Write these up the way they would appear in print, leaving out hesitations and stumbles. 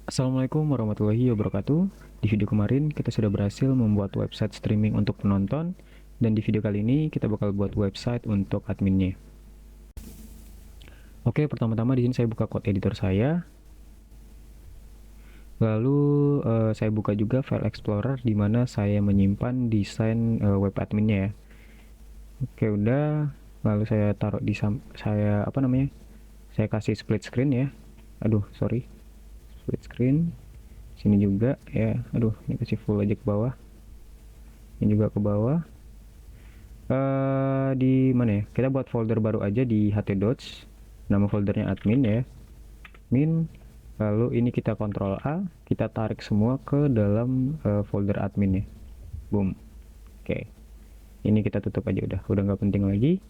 Assalamualaikum warahmatullahi wabarakatuh. Di video kemarin kita sudah berhasil membuat website streaming untuk penonton, dan di video kali ini kita bakal buat website untuk adminnya. Oke, pertama-tama di sini saya buka code editor saya. Lalu saya buka juga file explorer di mana saya menyimpan desain web adminnya ya. Oke, udah. Lalu saya taruh di saya kasih split screen ya. Aduh, sorry. Split screen. Sini juga ya. Aduh, ini kasih full aja ke bawah. Ini juga ke bawah. Di mana ya? Kita buat folder baru aja di htdocs. Nama foldernya admin ya. Admin. Lalu ini kita Ctrl A, kita tarik semua ke dalam folder admin ya. Boom. Oke. Ini kita tutup aja udah nggak penting lagi.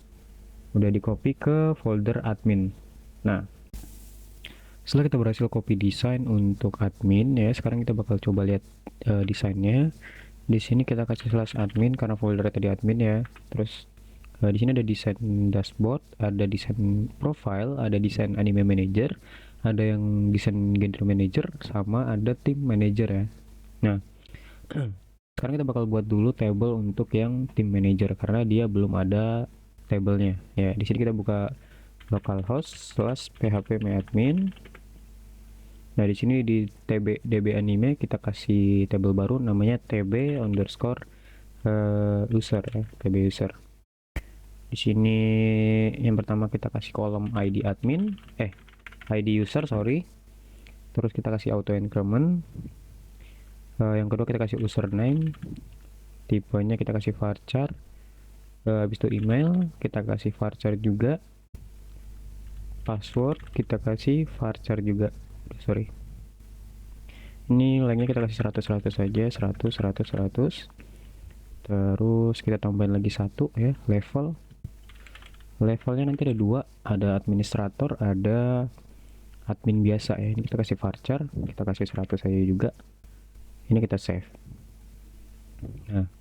Udah di copy ke folder admin. Nah, setelah kita berhasil copy desain untuk admin ya, sekarang kita bakal coba lihat desainnya. Di sini kita kasih slash admin karena foldernya tadi admin ya. Terus di sini ada desain dashboard, ada desain profile, ada desain anime manager, ada yang desain genre manager, sama ada team manager ya. Nah, sekarang kita bakal buat dulu table untuk yang team manager karena dia belum ada tabelnya ya. Di sini kita buka localhost /php/myadmin. Nah, di sini di db anime kita kasih table baru namanya tb underscore user ya, tb user. Di sini yang pertama kita kasih kolom ID admin, ID user sorry. Terus kita kasih auto increment. Yang kedua kita kasih username. Tipenya kita kasih varchar. Habis itu email kita kasih varchar juga. Password kita kasih varchar juga. Sorry. Ini lainnya kita kasih 100 saja, 100. Terus kita tambahin lagi satu ya, levelnya nanti ada dua, ada administrator, ada admin biasa ya. Ini kita kasih varchar, kita kasih 100 saja juga. Ini kita save. Nah,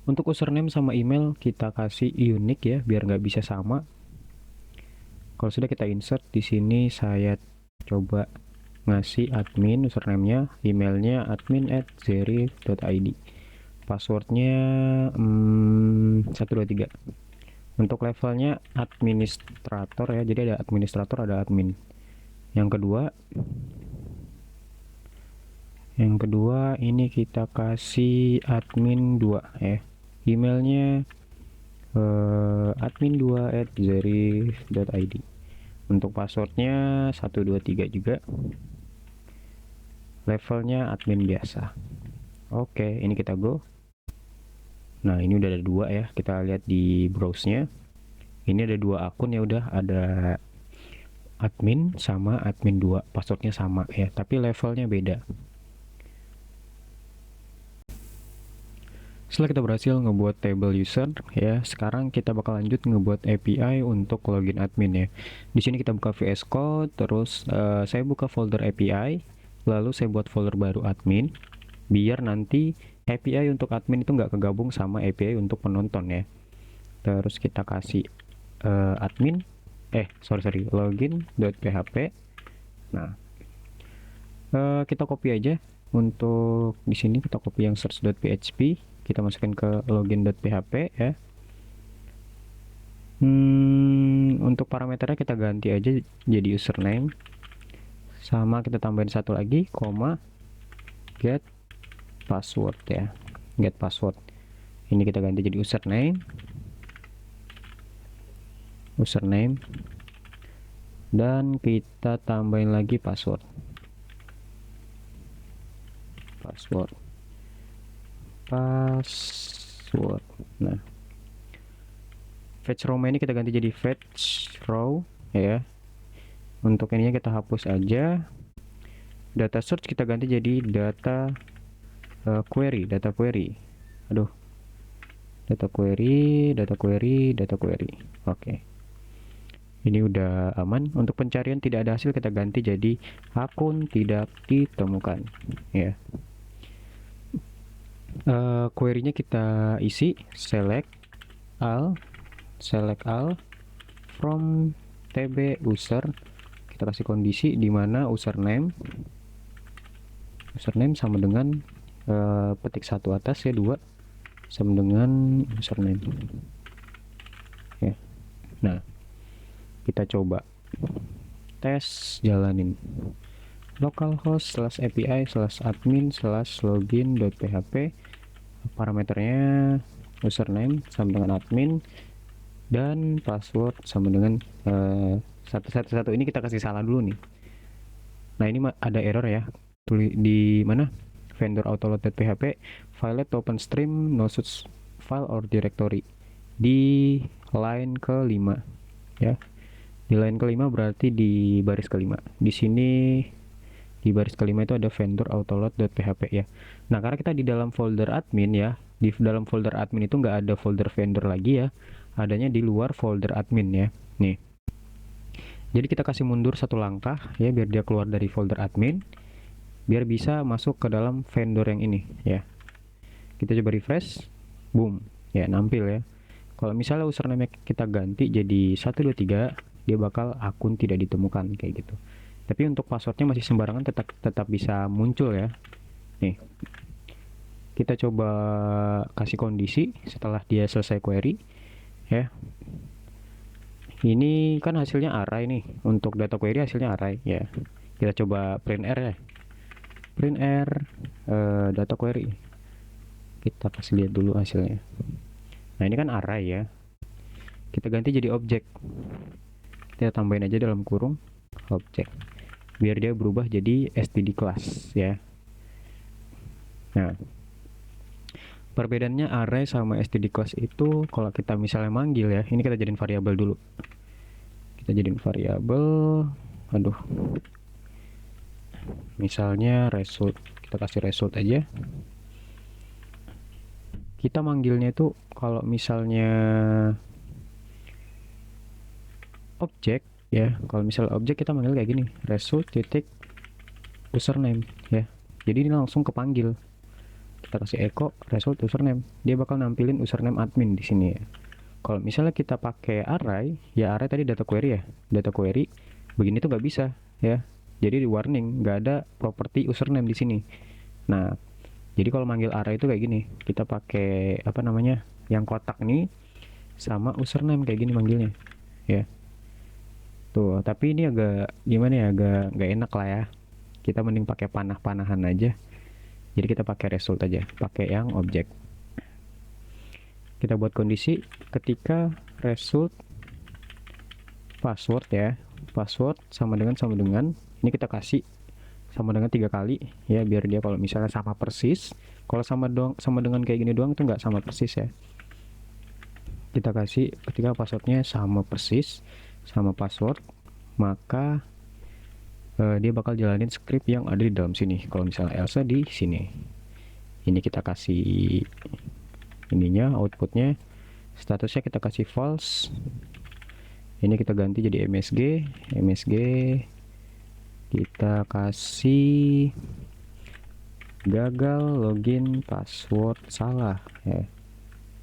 untuk username sama email kita kasih unique ya, biar nggak bisa sama. Kalau sudah kita insert di sini, saya coba ngasih admin username-nya, emailnya admin@zerif.id, passwordnya 123. Untuk levelnya administrator ya, jadi ada administrator, ada admin. Yang kedua ini kita kasih admin 2 ya. Emailnya admin2@zerif.id. Untuk passwordnya 123 juga. Levelnya admin biasa. Oke, ini kita go. Nah, ini udah ada dua ya. Kita lihat di browse-nya. Ini ada dua akun ya, udah ada admin sama admin 2. Passwordnya sama ya, tapi levelnya beda. Setelah kita berhasil ngebuat table user ya, sekarang kita bakal lanjut ngebuat API untuk login admin ya. Di sini kita buka VS Code, terus saya buka folder API, lalu saya buat folder baru admin, biar nanti API untuk admin itu nggak kegabung sama API untuk penonton ya. Terus kita kasih admin, login.php. Nah, kita copy aja. Untuk di sini kita copy yang search.php, kita masukin ke login.php ya. Untuk parameternya kita ganti aja jadi username, sama kita tambahin satu lagi, koma, get password ya, get password. Ini kita ganti jadi username, dan kita tambahin lagi password. Nah, fetch row ini kita ganti jadi fetch row ya. Untuk ininya kita hapus aja. Data search kita ganti jadi data query. Aduh, data query. Oke. Ini udah aman. Untuk pencarian tidak ada hasil, kita ganti jadi akun tidak ditemukan ya. Query-nya kita isi select all from tb user. Kita kasih kondisi di mana username username sama dengan petik satu atas ya, 2 sama dengan username ya. Nah, kita coba tes, jalanin localhost/api/admin/login.php, parameternya username sama dengan admin dan password sama dengan satu ini kita kasih salah dulu nih. Nah, ini ada error ya, tulis di mana vendor autoload.php file to openstream no such file or directory di line ke-5 ya. Di line ke-5 berarti di baris ke-5. Di sini di baris ke-5 itu ada vendor autoload.php ya. Nah, karena kita di dalam folder admin ya, di dalam folder admin itu nggak ada folder vendor lagi ya, adanya di luar folder admin ya. Nih, jadi kita kasih mundur satu langkah ya, biar dia keluar dari folder admin, biar bisa masuk ke dalam vendor yang ini ya. Kita coba refresh, boom ya, nampil ya. Kalau misalnya username kita ganti jadi 123, dia bakal akun tidak ditemukan kayak gitu. Tapi untuk passwordnya masih sembarangan, tetap bisa muncul ya. Nih, kita coba kasih kondisi setelah dia selesai query ya. Ini kan hasilnya array nih, untuk data query hasilnya array ya. Kita coba print r ya, print r data query. Kita kasih lihat dulu hasilnya. Nah, ini kan array ya, kita ganti jadi objek, kita tambahin aja dalam kurung objek biar dia berubah jadi std class ya. Nah, perbedaannya array sama std class itu, kalau kita misalnya manggil ya, ini kita jadiin variabel dulu, kita jadiin variabel, aduh, misalnya result, kita kasih result aja. Kita manggilnya itu kalau misalnya objek ya, kalau misalnya objek kita manggil kayak gini, result titik username ya. Jadi ini langsung kepanggil. Kita kasih echo result username, dia bakal nampilin username admin di sini ya. Kalau misalnya kita pakai array ya, array tadi data query ya, data query begini tuh nggak bisa ya. Jadi di warning nggak ada properti username di sini. Nah, jadi kalau manggil array itu kayak gini, kita pakai apa namanya, yang kotak nih sama username kayak gini manggilnya ya. Tuh, tapi ini agak gimana ya, agak nggak enak lah ya. Kita mending pakai panah-panahan aja. Jadi kita pakai result aja, pakai yang objek. Kita buat kondisi ketika result password ya, password sama dengan ini kita kasih sama dengan 3 kali ya, biar dia kalau misalnya sama persis. Kalau sama dengan kayak gini doang itu nggak sama persis ya. Kita kasih ketika passwordnya sama persis sama password, maka dia bakal jalanin script yang ada di dalam sini. Kalau misalnya Elsa di sini, ini kita kasih ininya, outputnya, statusnya kita kasih false. Ini kita ganti jadi msg, kita kasih gagal login password salah ya.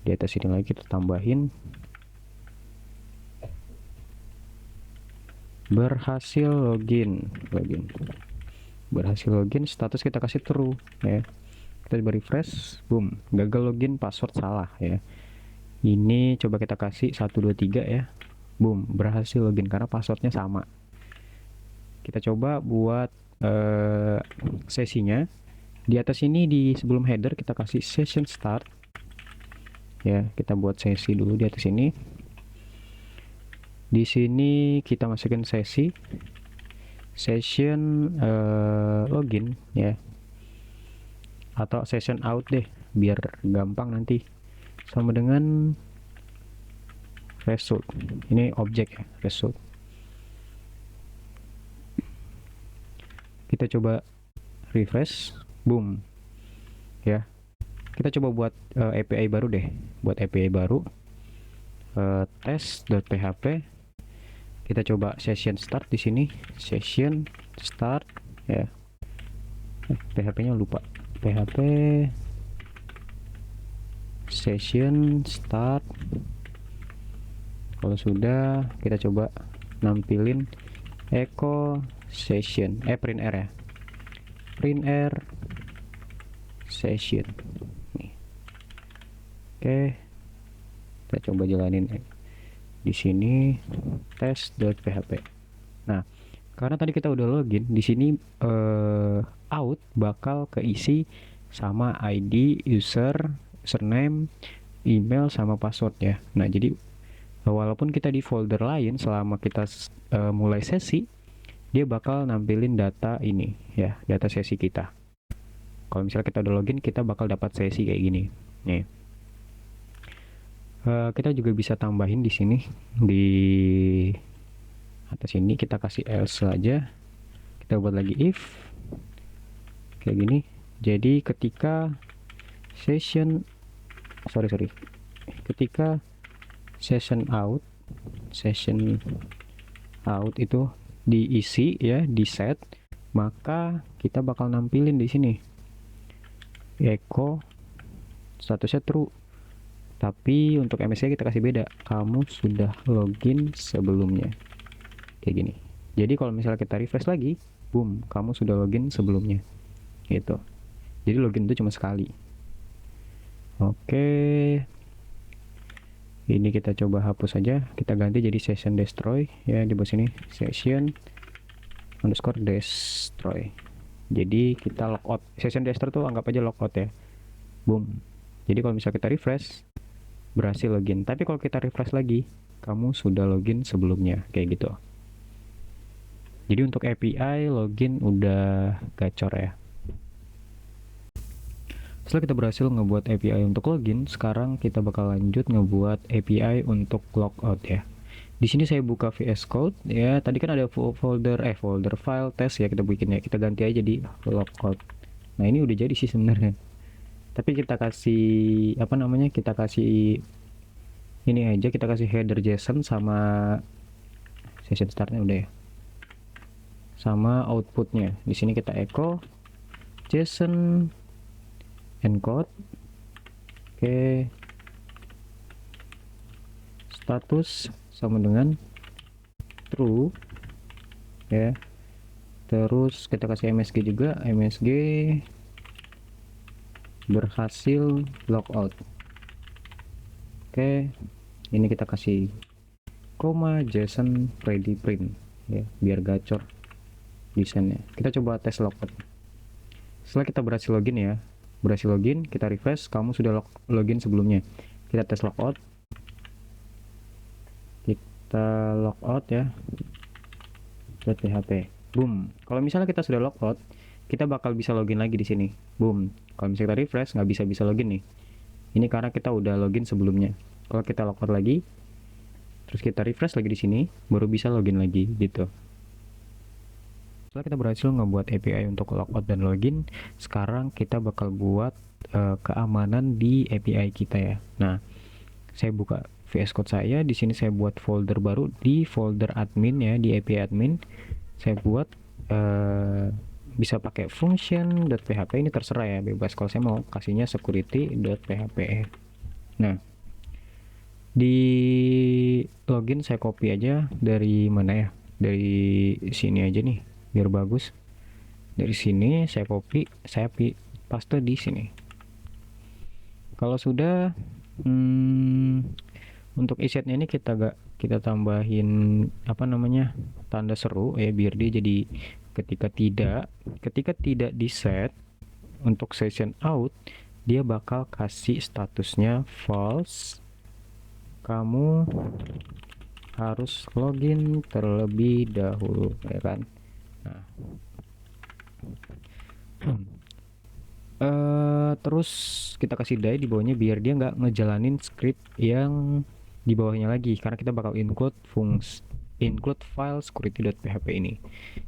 Di atas ini lagi kita tambahin berhasil login, berhasil login, status kita kasih true ya. Kita coba refresh, boom, gagal login password salah ya. Ini coba kita kasih 123 ya, boom, berhasil login karena passwordnya sama. Kita coba buat sesinya. Di atas ini, di sebelum header kita kasih session start ya. Kita buat sesi dulu di atas ini. Di sini kita masukin sesi session login ya, atau session out deh biar gampang nanti, sama dengan result. Ini objek ya, result. Kita coba refresh, boom ya. Kita coba buat API baru deh, buat API baru, test.php. Kita coba session start di sini, session start ya. PHP-nya lupa, PHP session start. Kalau sudah, kita coba nampilin echo session, print r ya, print r session nih. Oke, kita coba jalanin di sini test.php. Nah, karena tadi kita udah login di sini, out bakal keisi sama ID, username, email sama password ya. Nah, jadi walaupun kita di folder lain, selama kita mulai sesi, dia bakal nampilin data ini ya, data sesi kita. Kalau misalnya kita udah login, kita bakal dapat sesi kayak gini nih. Kita juga bisa tambahin di sini, di atas ini kita kasih else aja, kita buat lagi if kayak gini. Jadi ketika ketika session out itu diisi ya, di set, maka kita bakal nampilin di sini echo statusnya true. Tapi untuk MSG kita kasih beda, kamu sudah login sebelumnya, kayak gini. Jadi kalau misalnya kita refresh lagi, boom, kamu sudah login sebelumnya gitu. Jadi login itu cuma sekali. Oke, ini kita coba hapus aja, kita ganti jadi session destroy ya, di bawah sini session underscore destroy. Jadi kita logout, session destroy tuh anggap aja logout ya, boom. Jadi kalau misalnya kita refresh, berhasil login. Tapi kalau kita refresh lagi, kamu sudah login sebelumnya, kayak gitu. Jadi untuk API login udah gacor ya. Setelah kita berhasil ngebuat API untuk login, sekarang kita bakal lanjut ngebuat API untuk logout ya. Di sini saya buka VS Code ya. Tadi kan ada folder file test ya, kita bikin ya. Kita ganti aja di logout. Nah, ini udah jadi sih sebenarnya. Tapi kita kasih apa namanya? Kita kasih ini aja, kita kasih header JSON sama session startnya udah ya. Sama outputnya. Di sini kita echo JSON encode. Oke. Status sama dengan true ya. Terus kita kasih MSG juga, MSG berhasil logout. Oke, ini kita kasih koma JSON ready print ya, biar gacor desainnya. Kita coba tes logout. Setelah kita berhasil login, kita refresh, kamu sudah login sebelumnya. Kita tes logout, kita logout ya, .php, boom. Kalau misalnya kita sudah logout, kita bakal bisa login lagi di sini, boom. Kalau misalnya kita refresh, nggak bisa login nih. Ini karena kita udah login sebelumnya. Kalau kita logout lagi, terus kita refresh lagi di sini, baru bisa login lagi gitu. Setelah kita berhasil ngebuat API untuk logout dan login, sekarang kita bakal buat keamanan di API kita ya. Nah, saya buka VS Code saya. Di sini saya buat folder baru di folder admin ya, di API admin. Saya buat bisa pakai function.php, ini terserah ya, bebas. Kalau saya mau kasihnya security.php. Nah, di login saya copy aja dari mana ya, dari sini aja nih biar bagus. Dari sini saya copy, saya paste di sini. Kalau sudah untuk isetnya ini kita tambahin apa namanya, tanda seru ya, biar dia jadi ketika tidak di set untuk session out, dia bakal kasih statusnya false, kamu harus login terlebih dahulu ya kan. Nah, terus kita kasih die di bawahnya biar dia nggak ngejalanin script yang di bawahnya lagi, karena kita bakal include file security.php ini.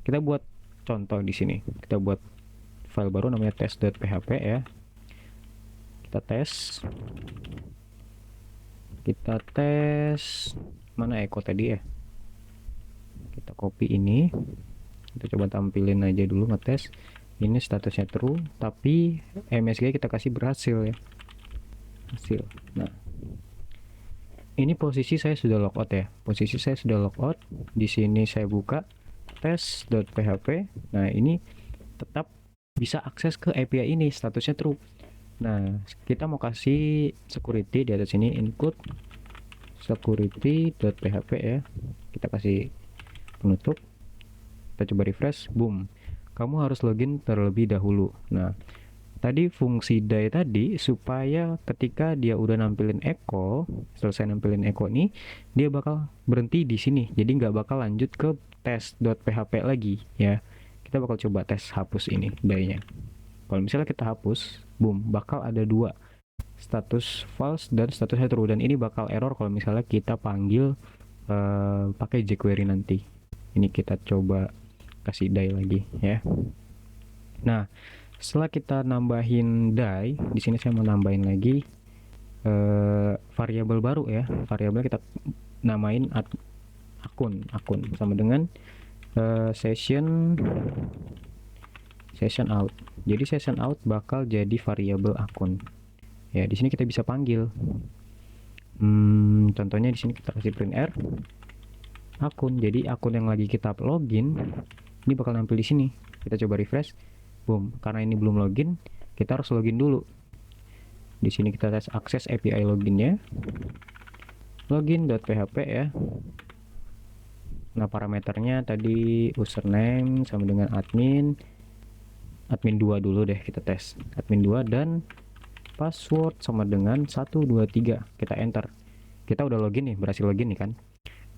Kita buat contoh di sini, kita buat file baru namanya test.php ya. Kita tes mana echo tadi ya, kita copy ini, kita coba tampilin aja dulu ngetes. Ini statusnya true, tapi MSG kita kasih berhasil ya, hasil. Nah, ini posisi saya sudah logout ya, di sini saya buka test.php. Nah, ini tetap bisa akses ke API ini, statusnya true. Nah, kita mau kasih security di atas sini, include security.php ya. Kita kasih penutup. Kita coba refresh, boom. Kamu harus login terlebih dahulu. Nah, tadi fungsi die tadi supaya ketika dia udah nampilin echo, selesai nampilin echo nih, dia bakal berhenti di sini. Jadi nggak bakal lanjut ke test.php lagi ya. Kita bakal coba tes hapus ini die-nya. Kalau misalnya kita hapus, boom, bakal ada dua, status false dan status true, dan ini bakal error kalau misalnya kita panggil pakai jQuery nanti. Ini kita coba kasih die lagi ya. Nah, setelah kita nambahin die, di sini saya mau nambahin lagi variabel baru ya. Variabel kita namain akun sama dengan session out. Jadi session out bakal jadi variabel akun. Ya, di sini kita bisa panggil. Contohnya di sini kita kasih print r akun. Jadi akun yang lagi kita login ini bakal nampil di sini. Kita coba refresh. Boom. Karena ini belum login, kita harus login dulu. Di sini kita tes akses API loginnya. Login.php ya. Nah, parameternya tadi username sama dengan admin 2 dulu deh, kita tes admin 2, dan password sama dengan 123. Kita enter. Kita udah login nih, berhasil login nih kan.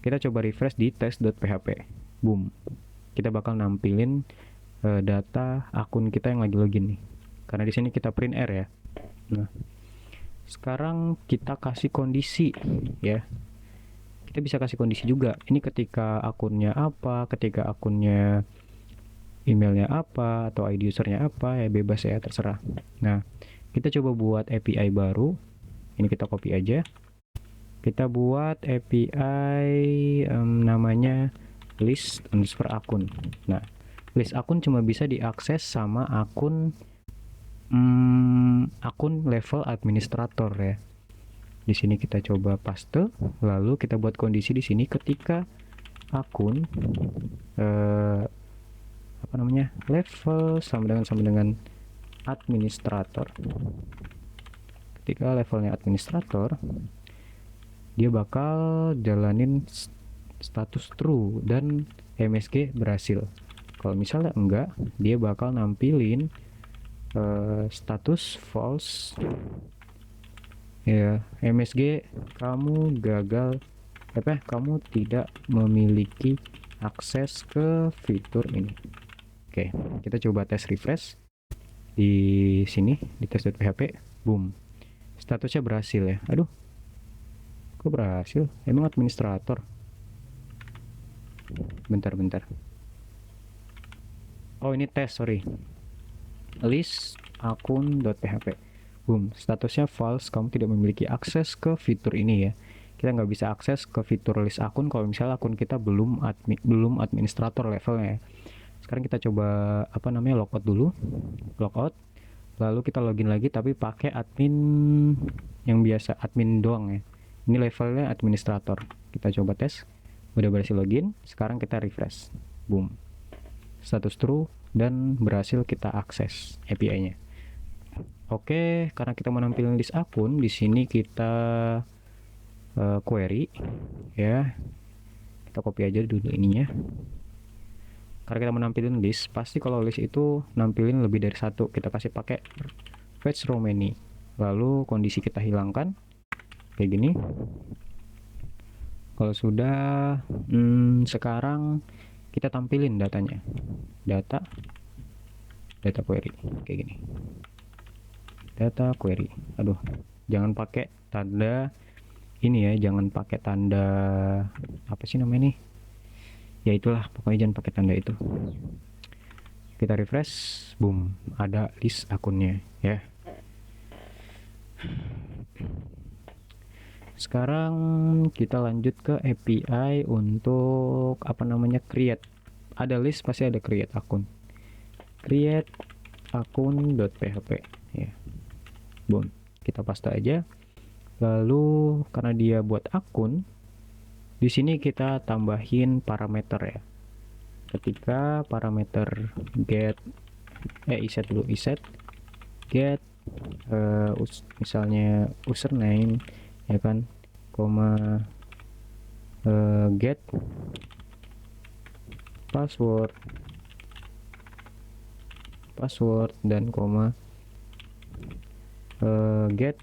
Kita coba refresh di test.php. Boom. Kita bakal nampilin data akun kita yang lagi login nih. Karena di sini kita print r ya. Nah, sekarang kita kasih kondisi ya. Kita bisa kasih kondisi juga. Ini ketika akunnya apa, ketika akunnya emailnya apa, atau ID usernya apa, ya bebas ya, terserah. Nah, kita coba buat API baru. Ini kita copy aja. Kita buat API namanya list underscore akun. Nah, list akun cuma bisa diakses sama akun level administrator ya. Di sini kita coba paste, lalu kita buat kondisi di sini ketika akun level sama dengan administrator. Ketika levelnya administrator, dia bakal jalanin status true dan MSG berhasil. Kalau misalnya enggak, dia bakal nampilin status false ya, MSG kamu gagal, kamu tidak memiliki akses ke fitur ini. Oke, kita coba tes refresh di sini di test.php. Boom, statusnya berhasil ya. Aduh, kok berhasil? Emang administrator? Bentar. Oh, ini tes, sorry. List akun.php. Boom, statusnya false, kamu tidak memiliki akses ke fitur ini ya. Kita nggak bisa akses ke fitur list akun kalau misalnya akun kita belum administrator levelnya ya. Sekarang kita coba logout dulu. Logout. Lalu kita login lagi tapi pakai admin yang biasa, admin doang ya. Ini levelnya administrator. Kita coba tes. Udah berhasil login. Sekarang kita refresh. Boom. Status true dan berhasil kita akses API-nya. Oke, karena kita mau nampilin list akun, di sini kita query ya. Kita copy aja dulu ininya. Karena kita mau nampilin list, pasti kalau list itu nampilin lebih dari satu, kita kasih pakai fetch row many. Lalu kondisi kita hilangkan kayak gini. Kalau sudah, sekarang kita tampilin datanya. Data query kayak gini. Data query. Aduh, jangan pakai tanda ini ya, jangan pakai tanda apa sih namanya nih? Ya itulah, pokoknya jangan pakai tanda itu. Kita refresh, boom, ada list akunnya ya. Sekarang kita lanjut ke API untuk create. Ada list pasti ada create akun. Create akun.php ya. Boom, kita paste aja. Lalu karena dia buat akun, di sini kita tambahin parameter ya. Ketika parameter get iset dulu, iset get misalnya username ya kan, koma get password dan koma get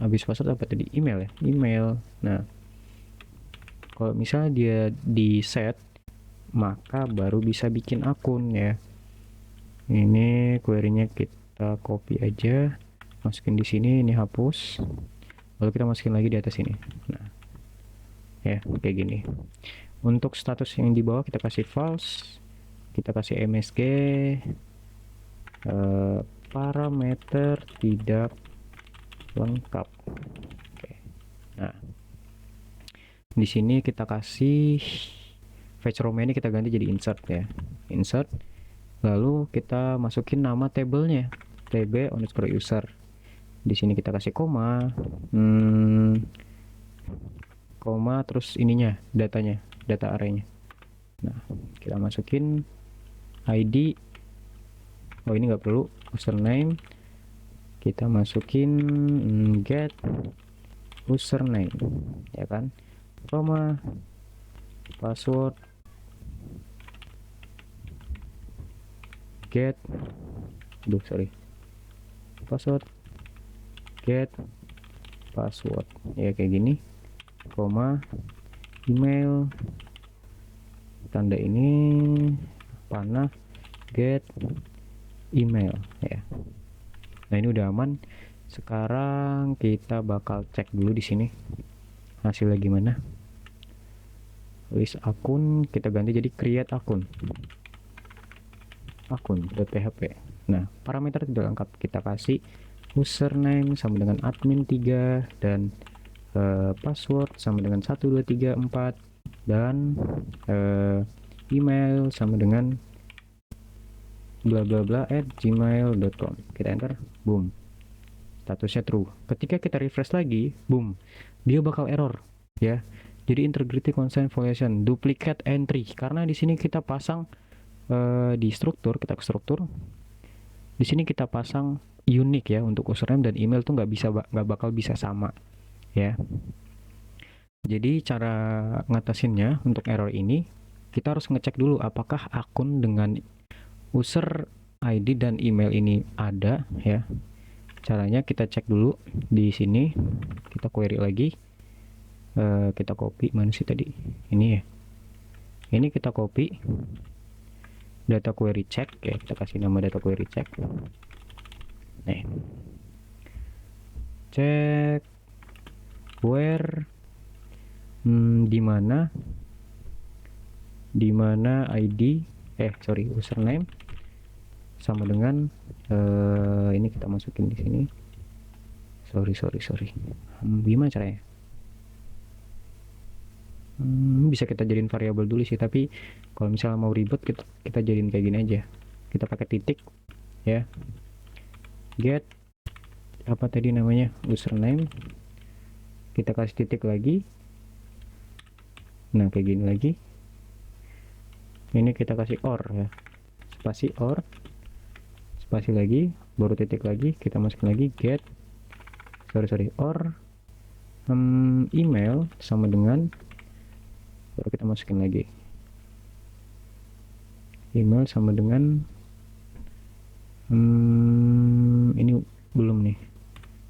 habis password apa tadi, email ya, email. Nah kalau misalnya dia di set, maka baru bisa bikin akun ya. Ini query-nya kita copy aja, masukin di sini, ini hapus, lalu kita masukin lagi di atas ini. Nah ya kayak gini. Untuk status yang di bawah kita kasih false, kita kasih msg parameter tidak lengkap. Oke. Nah di sini kita kasih fetch row ini kita ganti jadi insert ya, insert, lalu kita masukin nama tabelnya, tb_user. Di sini kita kasih koma, koma terus ininya, datanya, data arraynya. Nah kita masukin id, oh ini nggak perlu, username kita masukin get username ya kan, koma password get password get password ya kayak gini, koma email, tanda ini panah, get email ya. Nah ini udah aman. Sekarang kita bakal cek dulu di sini hasilnya gimana. List akun kita ganti jadi create akun.php. Nah parameter tidak lengkap kita kasih username sama dengan admin 3 dan password sama dengan 1234 dan email sama dengan bla bla bla @gmail.com. Kita enter, boom, statusnya true. Ketika kita refresh lagi, boom, dia bakal error ya. Jadi integrity consent violation, duplicate entry, karena di sini kita pasang di struktur, kita ke struktur, di sini kita pasang unique ya, untuk username dan email tuh nggak bakal bisa sama ya. Jadi cara ngatasinnya untuk error ini, kita harus ngecek dulu apakah akun dengan user ID dan email ini ada ya. Caranya kita cek dulu di sini, kita query lagi, kita copy, mana sih tadi ini ya, ini kita copy data query check ya, kita kasih nama data query check. Nih cek where di mana ID username sama dengan ini kita masukin di sini. Sorry. Gimana caranya? Bisa kita jadiin variabel dulu sih, tapi kalau misalnya mau ribet kita jadiin kayak gini aja. Kita pakai titik ya. Get apa tadi namanya, username. Kita kasih titik lagi. Nah kayak gini lagi. Ini kita kasih or ya. Spasi or. Spasi lagi, baru titik lagi, kita masukin lagi get or email sama dengan, baru kita masukin lagi email sama dengan ini belum nih,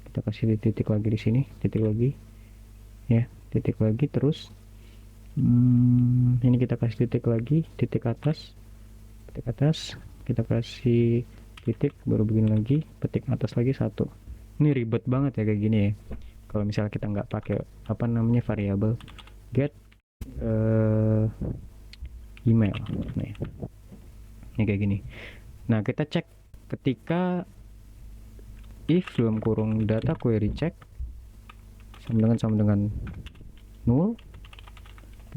kita kasih titik lagi di sini, titik lagi ya, titik lagi terus ini kita kasih titik lagi, titik atas, kita kasih titik, baru begini lagi, petik atas lagi satu. Ini ribet banget ya kayak gini ya, kalau misalnya kita nggak pakai apa namanya variabel get email. Nih ini kayak gini. Nah kita cek ketika if dalam kurung data query check sama dengan null,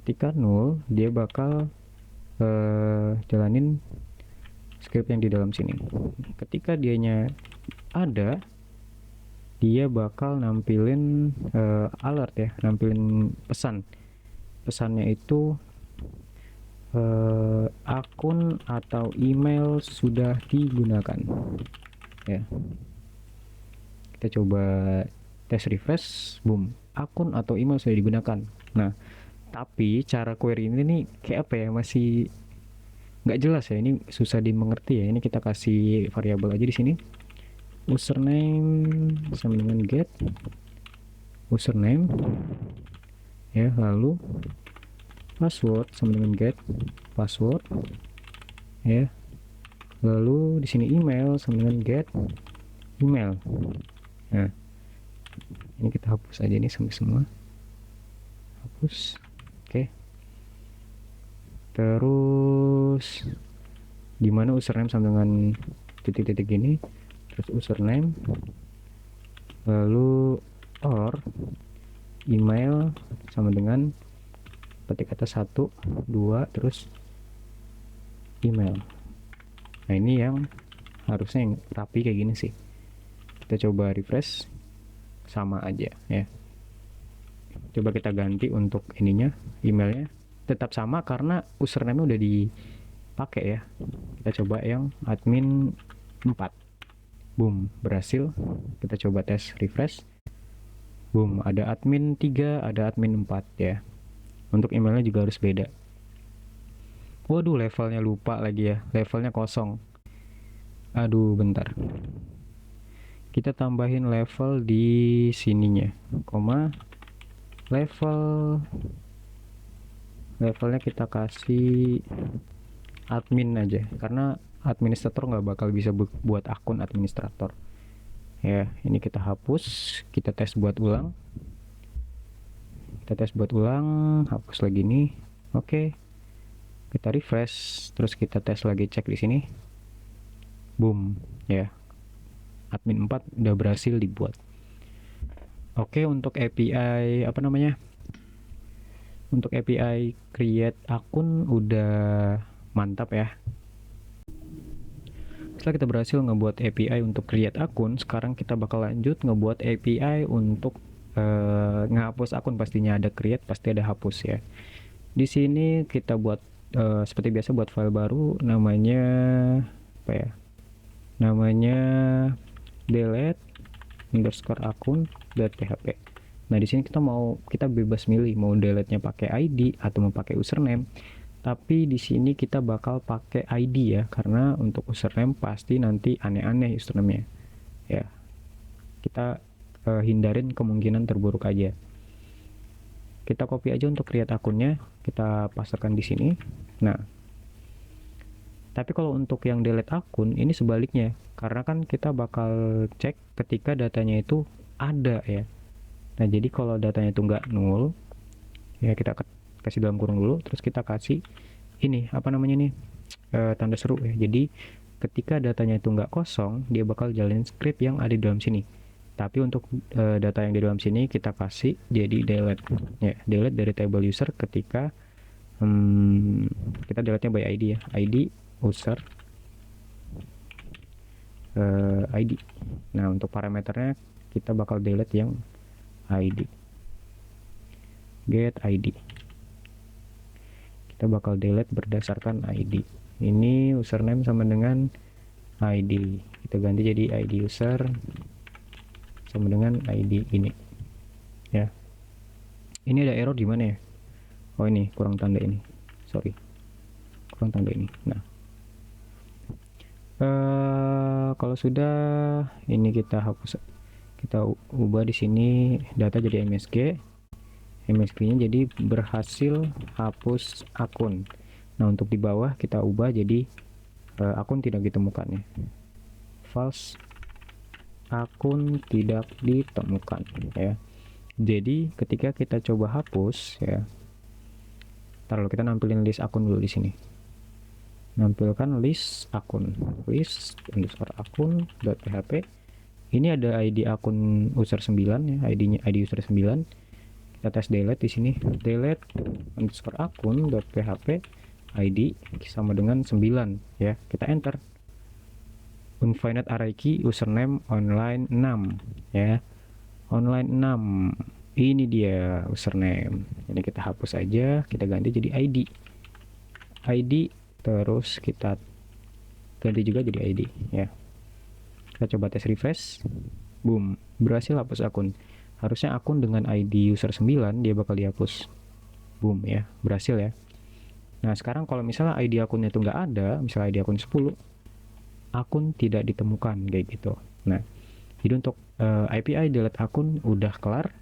ketika null dia bakal jalanin script yang di dalam sini. Ketika dianya ada, dia bakal nampilin alert ya, nampilin pesannya itu akun atau email sudah digunakan ya. Kita coba tes refresh, boom, akun atau email sudah digunakan. Nah, tapi cara query ini nih kayak apa ya, masih nggak jelas ya, ini susah dimengerti ya. Ini kita kasih variabel aja di sini, username sama dengan get username ya, lalu password sama dengan get password ya, lalu di sini email sama dengan get email. Nah, ini kita hapus aja nih sampai semua, hapus. Oke, terus dimana username sama dengan titik-titik ini, terus username, lalu or email sama dengan petik kata 1 2 terus email. Nah, ini yang harusnya yang rapi kayak gini sih. Kita coba refresh, sama aja ya. Coba kita ganti untuk ininya, emailnya tetap sama karena username udah dipakai ya. Kita coba yang admin 4, boom, berhasil. Kita coba tes refresh, boom, ada admin 3, ada admin 4 ya. Untuk emailnya juga harus beda. Waduh, levelnya lupa lagi ya, levelnya kosong. Aduh, bentar, kita tambahin level di sininya, koma, levelnya kita kasih admin aja karena administrator nggak bakal bisa buat akun administrator ya. Ini kita hapus, kita tes buat ulang, hapus lagi nih. Oke, kita refresh, terus kita tes lagi, cek di sini, boom ya, admin 4 udah berhasil dibuat. Oke, untuk API apa namanya, untuk API create akun udah mantap ya. Setelah kita berhasil ngebuat API untuk create akun, sekarang kita bakal lanjut ngebuat API untuk ngehapus akun. Pastinya ada create, pasti ada hapus ya. Di sini kita buat seperti biasa, buat file baru, namanya apa ya, namanya delete underscore akun.php. Nah, di sini kita bebas milih mau delete-nya pakai ID atau mau pakai username. Tapi di sini kita bakal pakai ID ya, karena untuk username pasti nanti aneh-aneh username-nya. Ya. Kita hindarin kemungkinan terburuk aja. Kita copy aja untuk create akunnya, kita pastekan di sini. Nah, tapi kalau untuk yang delete akun ini sebaliknya, karena kan kita bakal cek ketika datanya itu ada ya. Nah, jadi kalau datanya itu nggak null ya, kita kasih dalam kurung dulu, terus kita kasih ini apa namanya nih, tanda seru ya. Jadi ketika datanya itu nggak kosong, dia bakal jalanin script yang ada di dalam sini. Tapi untuk data yang di dalam sini kita kasih jadi delete ya, delete dari table user ketika kita delete nya by ID ya, ID user ID. Nah, untuk parameternya kita bakal delete yang ID, get ID, kita bakal delete berdasarkan ID. Ini username sama dengan ID, kita ganti jadi ID user sama dengan ID ini ya. Ini ada error di mana ya? Oh, ini kurang tanda ini, sorry, kurang tanda ini. Nah, kalau sudah ini kita hapus, kita ubah di sini data jadi MSG, MSG-nya jadi berhasil hapus akun. Nah, untuk di bawah kita ubah jadi akun tidak ditemukan ya, false, akun tidak ditemukan ya. Jadi ketika kita coba hapus ya, taruh kita nampilin list akun dulu di sini. Nampilkan list akun, list underscore akun.php. Ini ada ID akun user 9 ya, ID-nya ID user 9. Kita tes delete di sini, delete underscore akun.php ID sama dengan 9 ya. Kita enter. Unfinite array key username online 6 ya, online 6, ini dia username. Ini kita hapus aja, kita ganti jadi ID, ID, terus kita ganti juga jadi ID ya. Kita coba tes refresh, boom, berhasil hapus akun. Harusnya akun dengan ID user 9 dia bakal dihapus, boom ya, berhasil ya. Nah sekarang kalau misalnya ID akunnya itu nggak ada, misalnya ID akun 10, akun tidak ditemukan kayak gitu. Nah jadi untuk API delete akun udah kelar.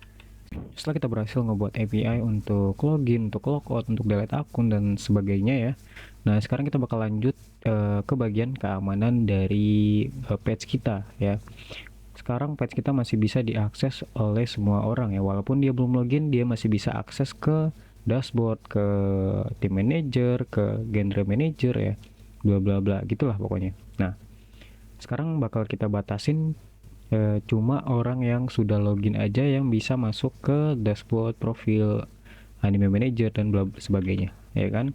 Setelah kita berhasil ngebuat API untuk login, untuk logout, untuk delete akun dan sebagainya ya. Nah sekarang kita bakal lanjut ke bagian keamanan dari page kita ya. Sekarang page kita masih bisa diakses oleh semua orang ya, walaupun dia belum login, dia masih bisa akses ke dashboard, ke team manager, ke genre manager ya, bla bla bla gitulah pokoknya. Nah sekarang bakal kita batasin cuma orang yang sudah login aja yang bisa masuk ke dashboard, profil anime manager dan bla sebagainya ya kan.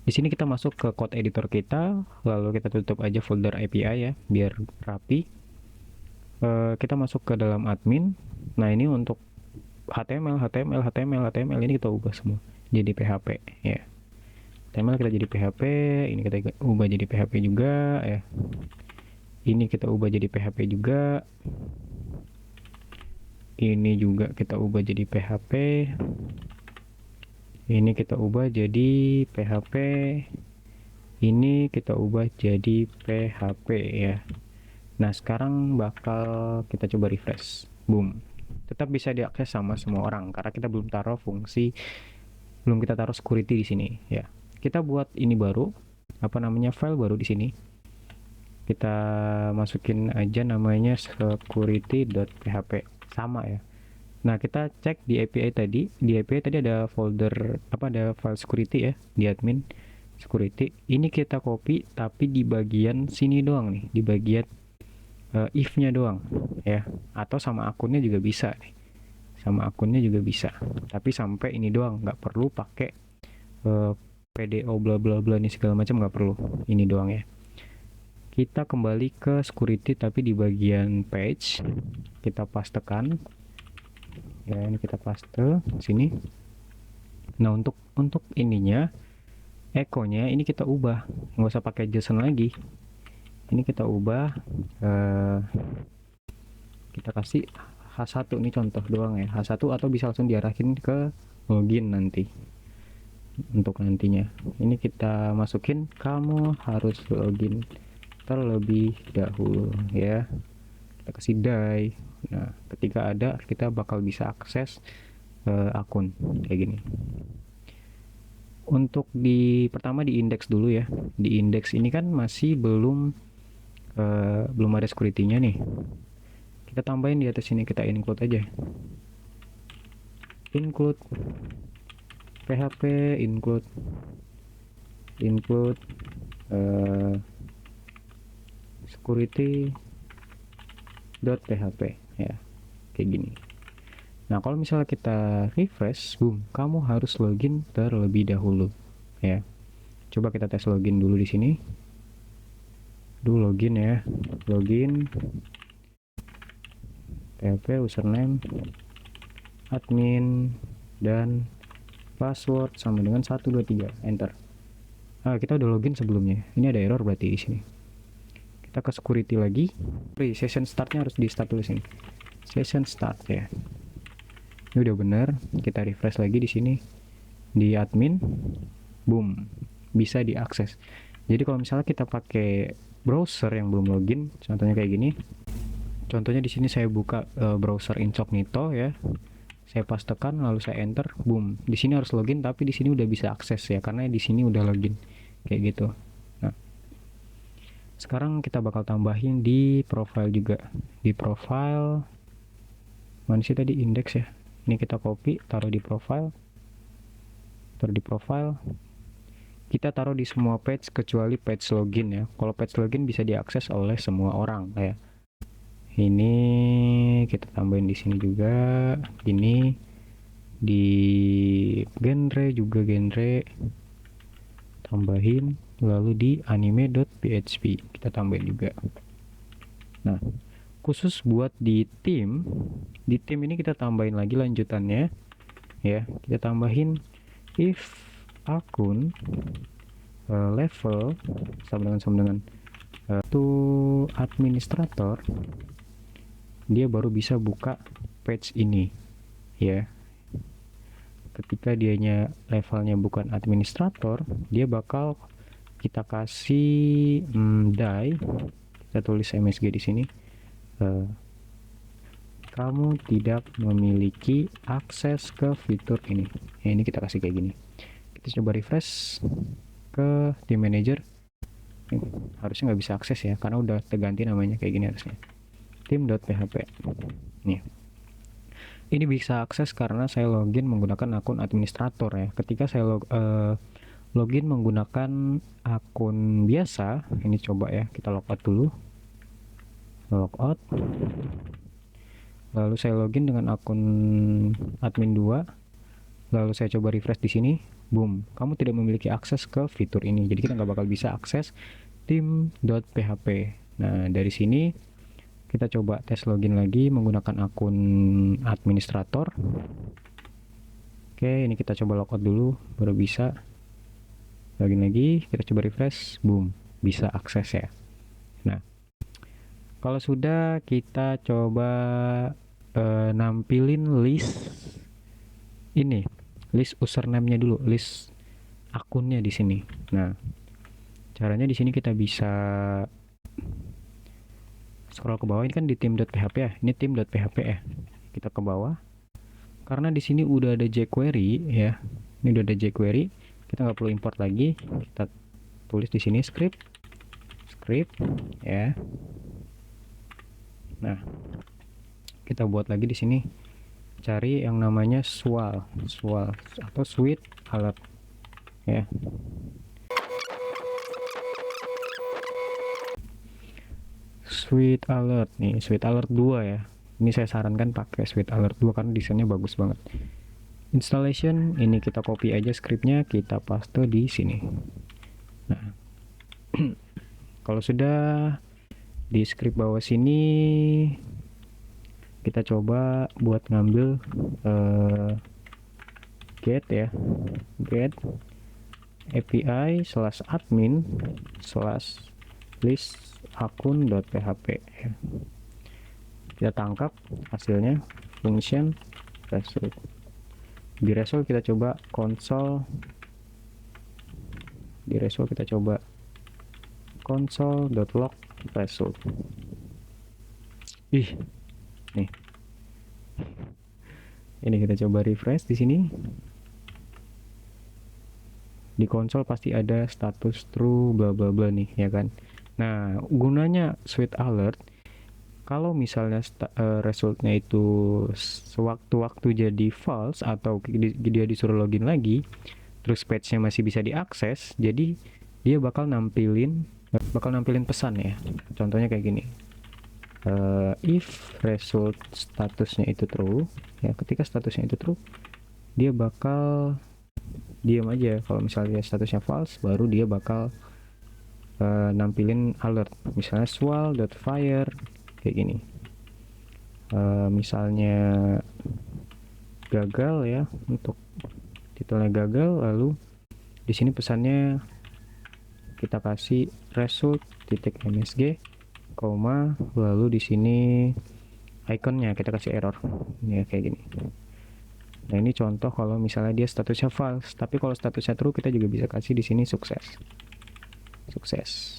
Di sini kita masuk ke code editor kita, lalu kita tutup aja folder API ya biar rapi. Kita masuk ke dalam admin. Nah ini untuk HTML ini kita ubah semua jadi PHP ya. HTML kita jadi PHP, ini kita ubah jadi PHP juga ya. Ini kita ubah jadi PHP juga. Ini juga kita ubah jadi PHP. Ini kita ubah jadi PHP. Ini kita ubah jadi PHP ya. Nah sekarang bakal kita coba refresh, boom, tetap bisa diakses sama semua orang karena kita belum taruh fungsi, belum kita taruh security di sini ya. Kita buat ini baru, apa namanya, file baru di sini. Kita masukin aja namanya security.php sama ya. Nah kita cek di API tadi, ada folder apa, ada file security ya di admin security. Ini kita copy tapi di bagian sini doang nih, di bagian if-nya doang ya, atau sama akunnya juga bisa nih, sama akunnya juga bisa, tapi sampai ini doang, nggak perlu pakai PDO bla bla bla nih segala macam, nggak perlu, ini doang ya. Kita kembali ke security tapi di bagian page kita pastekan ya, ini kita paste sini. Nah untuk ininya, echo-nya ini kita ubah, nggak usah pakai JSON lagi, ini kita ubah, kita kasih H1 ini contoh doang ya, H1 atau bisa langsung diarahin ke login nanti. Untuk nantinya ini kita masukin kamu harus login terlebih dahulu ya, kita kasih die. Nah ketika ada kita bakal bisa akses akun kayak gini. Untuk pertama di indeks dulu ya, di indeks ini kan masih belum ada security-nya nih, kita tambahin di atas sini, kita include aja, include PHP, include security.php ya, kayak gini. Nah kalau misalnya kita refresh, boom, kamu harus login terlebih dahulu ya. Coba kita tes login dulu di sini. Dulu login ya, login PHP, username, admin, dan password sama dengan 123, enter. Kita udah login sebelumnya, ini ada error berarti di sini. Kita ke security lagi, session startnya harus di start dulu sini, session start ya. Ini udah bener, kita refresh lagi di sini di admin, boom, bisa diakses. Jadi kalau misalnya kita pakai browser yang belum login, contohnya kayak gini. Contohnya di sini saya buka browser incognito ya. Saya pastekan lalu saya enter, boom. Di sini harus login tapi di sini udah bisa akses ya karena di sini udah login kayak gitu. Nah, sekarang kita bakal tambahin di profile juga. Di profile mana sih tadi, indeks ya. Ini kita copy, taruh di profile. Kita taruh di semua page kecuali page login ya. Kalau page login bisa diakses oleh semua orang ya. Ini kita tambahin di sini juga. Ini di genre juga, genre tambahin, lalu di anime.php kita tambahin juga. Nah khusus buat di tim ini kita tambahin lagi lanjutannya ya, kita tambahin if akun level sama dengan itu administrator, dia baru bisa buka page ini ya. Ketika dianya levelnya bukan administrator, dia bakal kita kasih die, kita tulis MSG di sini, kamu tidak memiliki akses ke fitur ini. Ya, ini kita kasih kayak gini. Kita coba refresh ke team manager. Harusnya nggak bisa akses ya, karena udah terganti namanya kayak gini harusnya. Team.php. Nih. Ini bisa akses karena saya login menggunakan akun administrator ya. Ketika saya login menggunakan akun biasa, ini coba ya, kita logout dulu. Logout. Lalu saya login dengan akun admin 2. Lalu saya coba refresh di sini. Boom, kamu tidak memiliki akses ke fitur ini. Jadi kita nggak bakal bisa akses team.php. Nah, dari sini kita coba tes login lagi menggunakan akun administrator. Oke, ini kita coba logout dulu baru bisa. Login lagi, kita coba refresh, boom, bisa akses ya. Nah, kalau sudah kita coba nampilin list ini, list username-nya dulu, list akunnya di sini. Nah, caranya di sini kita bisa scroll ke bawah. Ini kan di team.php ya, ini team.php ya. Kita ke bawah. Karena di sini udah ada jQuery ya. Ini udah ada jQuery, kita nggak perlu import lagi. Kita tulis di sini script ya. Nah, kita buat lagi di sini, cari yang namanya swal atau sweet alert ya. Sweet alert nih, sweet alert 2 ya. Ini saya sarankan pakai sweet alert 2 karena desainnya bagus banget. Installation, ini kita copy aja scriptnya, kita paste di sini. Nah, kalau sudah di script bawah sini, kita coba buat ngambil get ya, get API /admin/ list akun.php. Kita tangkap hasilnya, function result. Di result kita coba console, di result kita coba console.log result. Ih, nih. Ini kita coba refresh di sini. Di konsol pasti ada status true bla bla bla nih ya kan. Nah, gunanya sweet alert, kalau misalnya resultnya itu sewaktu-waktu jadi false atau dia disuruh login lagi, terus page-nya masih bisa diakses, jadi dia bakal nampilin pesan ya. Contohnya kayak gini. If result statusnya itu true ya, ketika statusnya itu true, dia bakal diam aja. Kalau misalnya statusnya false, baru dia bakal nampilin alert, misalnya swal.fire kayak gini. Misalnya gagal ya, untuk titelnya gagal, lalu di sini pesannya kita kasih result.msg, koma, lalu di sini ikonnya kita kasih error ya kayak gini. Nah, ini contoh kalau misalnya dia statusnya false, tapi kalau statusnya true kita juga bisa kasih di sini sukses,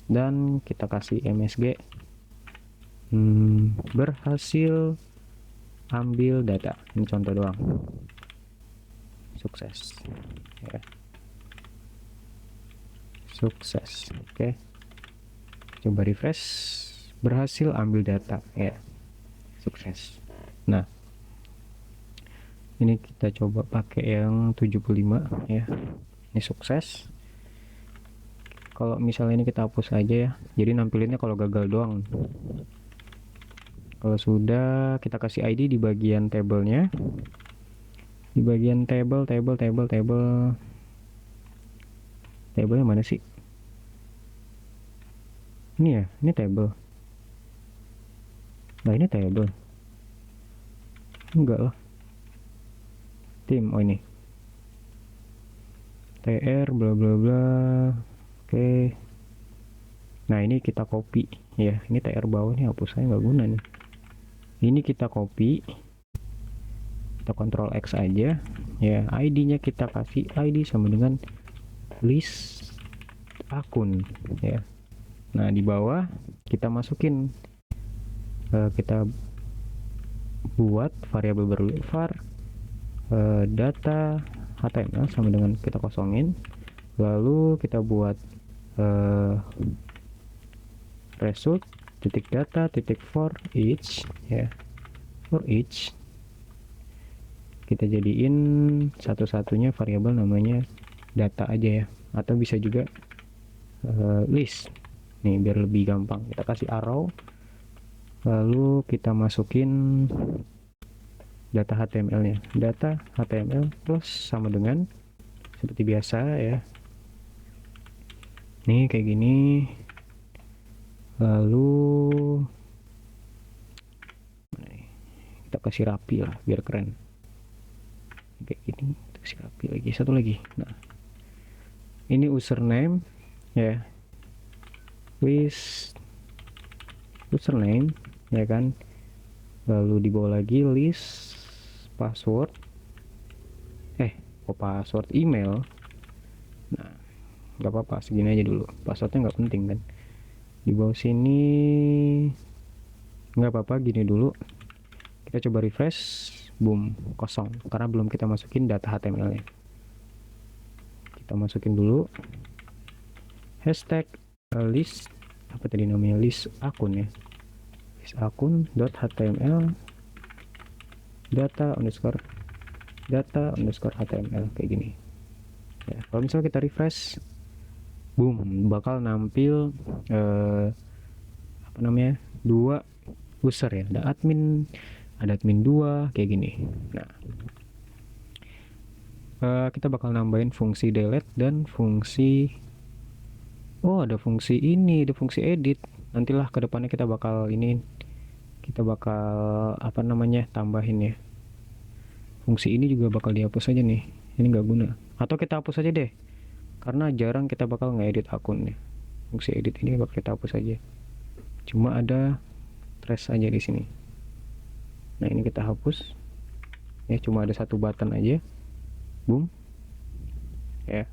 dan kita kasih msg berhasil ambil data. Ini contoh doang, sukses ya. Sukses. Oke, coba refresh, berhasil ambil data ya, sukses. Nah, ini kita coba pakai yang 75 ya, ini sukses. Kalau misalnya ini kita hapus aja ya, jadi nampilinnya kalau gagal doang. Kalau sudah, kita kasih ID di bagian tabelnya, di bagian tabelnya mana sih? Ini ya, ini table. Nah, ini table enggak lah, tim. Oh, ini tr bla bla bla Oke. Nah ini kita copy ya, ini TR bawah ini hapus, saya nggak guna nih. Ini kita copy, kita Ctrl X aja ya. ID-nya kita kasih ID sama dengan list akun ya. Nah di bawah kita masukin, kita buat variabel baru var data HTML sama dengan kita kosongin, lalu kita buat result titik data titik for each ya, for each kita jadiin satu-satunya variabel namanya data aja ya, atau bisa juga list nih biar lebih gampang. Kita kasih arrow, lalu kita masukin data HTML nya, data HTML plus sama dengan seperti biasa ya, nih kayak gini. Lalu kita kasih rapi lah biar keren kayak gini. Kita kasih rapi lagi, satu lagi. Nah ini username ya, list username ya kan, lalu di bawah lagi list password, password email. Nah nggak apa-apa, segini aja dulu, passwordnya nggak penting kan. Di bawah sini nggak apa-apa, gini dulu. Kita coba refresh, boom, kosong karena belum kita masukin data HTML nya. Kita masukin dulu hashtag list, apa tadi namanya, list akun ya, list akun .html data underscore HTML kayak gini ya. Kalau misalnya kita refresh, boom, bakal nampil apa namanya, dua user ya, ada admin 2 kayak gini. Nah kita bakal nambahin fungsi delete dan fungsi ada fungsi ini, ada fungsi edit. Nantilah kedepannya kita bakal apa namanya, tambahin ya. Fungsi ini juga bakal dihapus aja nih, ini nggak guna, atau kita hapus aja deh karena jarang kita bakal ngedit akun nih. Fungsi edit ini bakal kita hapus aja, cuma ada trace aja di sini. Nah ini kita hapus ya, cuma ada satu button aja, boom ya.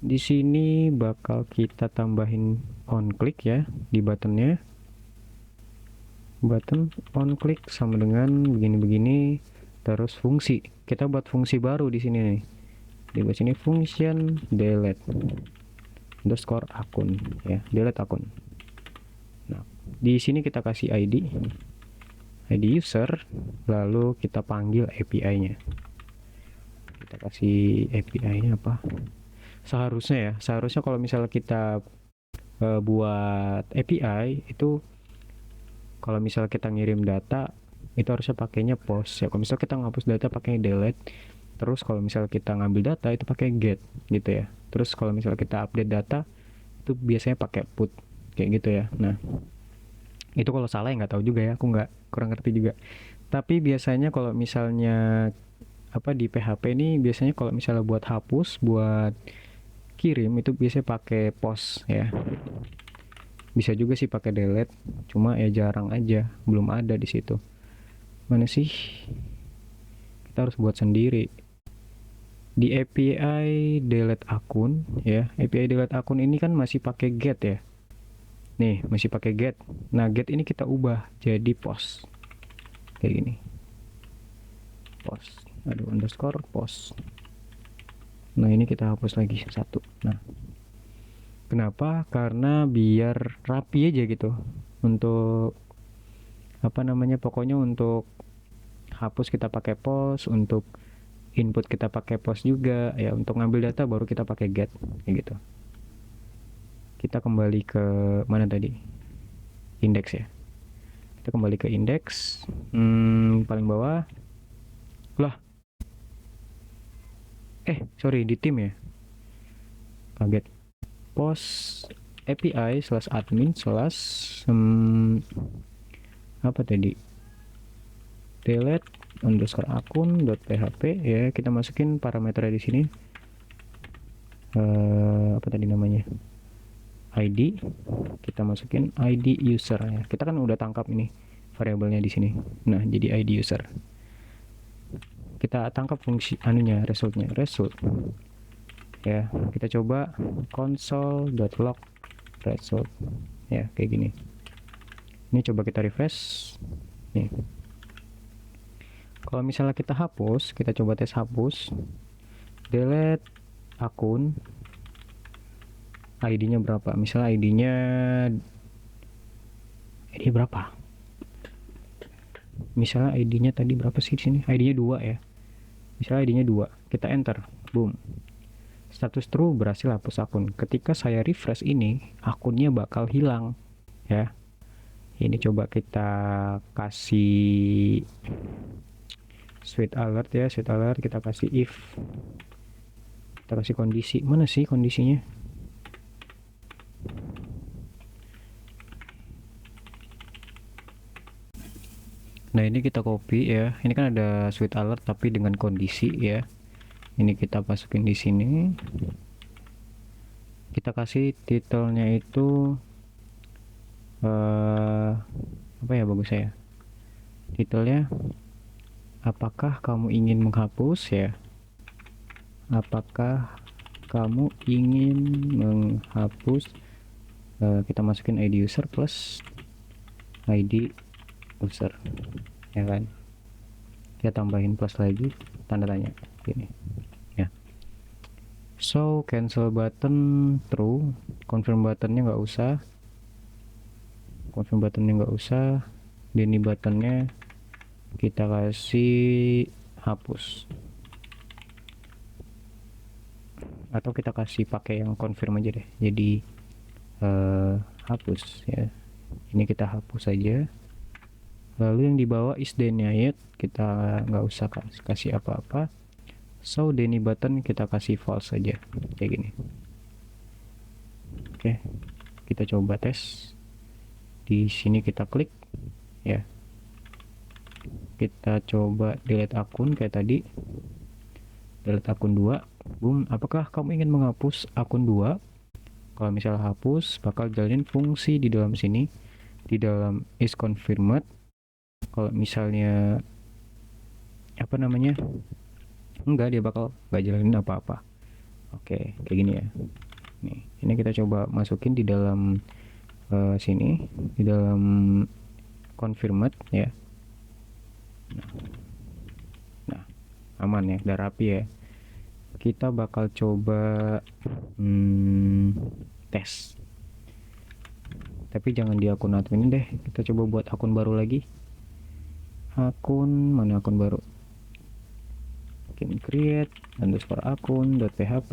Di sini bakal kita tambahin on click ya di buttonnya, button on click sama dengan begini-begini. Terus fungsi, kita buat fungsi baru di sini nih, di bawah sini function delete underscore akun ya, delete akun. Nah di sini kita kasih ID user, lalu kita panggil API-nya. Kita kasih API-nya apa? Seharusnya kalau misalnya kita buat API itu, kalau misalnya kita ngirim data itu harusnya pakainya post ya. Kalau misalnya kita ngapus data pakainya delete. Terus kalau misalnya kita ngambil data itu pakai get gitu ya. Terus kalau misalnya kita update data itu biasanya pakai put kayak gitu ya. Nah itu kalau salah ya nggak tahu juga ya, aku kurang ngerti juga. Tapi biasanya kalau misalnya apa di PHP ini, biasanya kalau misalnya buat hapus, buat kirim itu biasanya pakai post ya. Bisa juga sih pakai delete, cuma ya jarang aja, belum ada di situ. Mana sih? Kita harus buat sendiri. Di API delete akun ya, API delete akun ini kan masih pakai get ya. Nih, masih pakai get. Nah, get ini kita ubah jadi post. Kayak gini. Post. Aduh, underscore post. Nah, ini kita hapus lagi satu. Nah, kenapa? Karena biar rapi aja gitu. Untuk apa namanya, pokoknya untuk hapus kita pakai post, untuk input kita pakai post juga ya, untuk ngambil data baru kita pakai get kayak gitu. Kita kembali ke mana tadi, index ya, kita kembali ke index paling bawah lah. Sorry, di tim ya, kaget. Post API /admin/ apa tadi, delete underscore akun .php ya. Kita masukin parameternya di sini, apa tadi namanya, ID, kita masukin ID user ya. Kita kan udah tangkap ini variabelnya di sini. Nah, jadi ID user. Kita tangkap fungsi anunya, resultnya, result. Ya, kita coba console.log result. Ya, kayak gini. Ini coba kita refresh. Nih. Kalau misalnya kita hapus, kita coba tes hapus. Delete akun. ID-nya berapa? Misalnya ID-nya berapa? Misalnya ID-nya tadi berapa sih di sini? ID-nya 2 ya. Misalnya ID-nya 2, kita enter. Boom. Status true, berhasil hapus akun. Ketika saya refresh ini, akunnya bakal hilang ya. Ini coba kita kasih sweet alert ya, sweet alert, kita kasih if. Kita kasih kondisi. Mana sih kondisinya? Nah, ini kita copy ya. Ini kan ada sweet alert tapi dengan kondisi ya. Ini kita masukin di sini. Kita kasih titelnya itu apa ya bagus ya? Titelnya apakah kamu ingin menghapus ya? Apakah kamu ingin menghapus? Kita masukin ID user plus ID user ya kan, kita tambahin plus lagi tanda tanya gini ya. So cancel button true, confirm buttonnya nggak usah, Deny buttonnya kita kasih hapus, atau kita kasih pakai yang confirm aja deh, jadi hapus ya. Ini kita hapus saja. Lalu yang di bawah is denied kita nggak usah kasih apa-apa. So deny button kita kasih false saja kayak gini. Oke, kita coba tes. Di sini kita klik ya. Kita coba delete akun kayak tadi. Delete akun 2. Boom, apakah kamu ingin menghapus akun 2? Kalau misalnya hapus, bakal jalanin fungsi di dalam sini, di dalam is confirmed. Kalau misalnya apa namanya, enggak, dia bakal nggak jalanin apa-apa. Oke, kayak gini ya. Nih, ini kita coba masukin di dalam sini, di dalam confirmed ya. Nah, aman ya, udah rapi ya. Kita bakal coba tes, tapi jangan di akun admin deh. Kita coba buat akun baru lagi. Akun mana, akun baru, create underscore akun.php,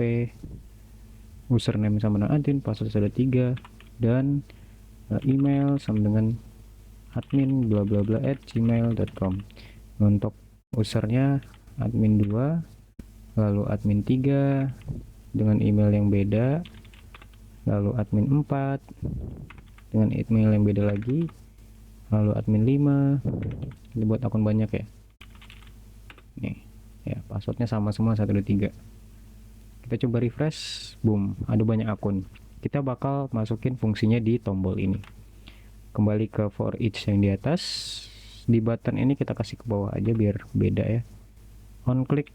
username sama dengan admin, password ada 3, dan email sama dengan admin bla bla bla @gmail.com. Untuk usernya admin 2, lalu admin 3 dengan email yang beda, lalu admin 4 dengan email yang beda lagi, lalu admin 5. Ini buat akun banyak ya. Nih ya, passwordnya sama semua 1 2 3. Kita coba refresh, boom, ada banyak akun. Kita bakal masukin fungsinya di tombol ini. Kembali ke for each yang di atas, di button ini kita kasih ke bawah aja biar beda ya. On click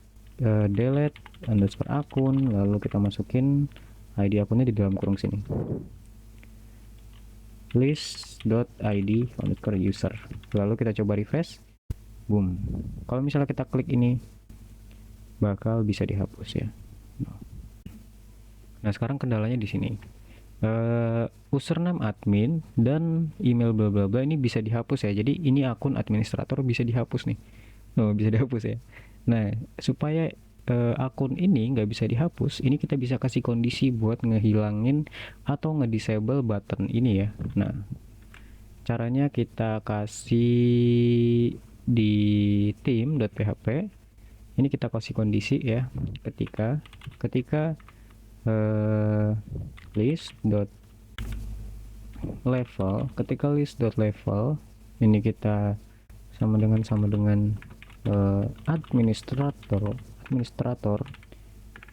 delete underscore akun, lalu kita masukin ID akunnya di dalam kurung sini, list.id underscore user. Lalu kita coba refresh, boom. Kalau misalnya kita klik ini, bakal bisa dihapus ya. Nah, sekarang kendalanya di sini. Username admin dan email bla bla bla ini bisa dihapus ya. Jadi ini akun administrator bisa dihapus nih. Bisa dihapus ya. Nah, supaya akun ini nggak bisa dihapus, ini kita bisa kasih kondisi buat ngehilangin atau ngedisable button ini ya. Nah, caranya kita kasih di theme.php. Ini kita kasih kondisi ya. Ketika list.level, ini kita sama dengan administrator,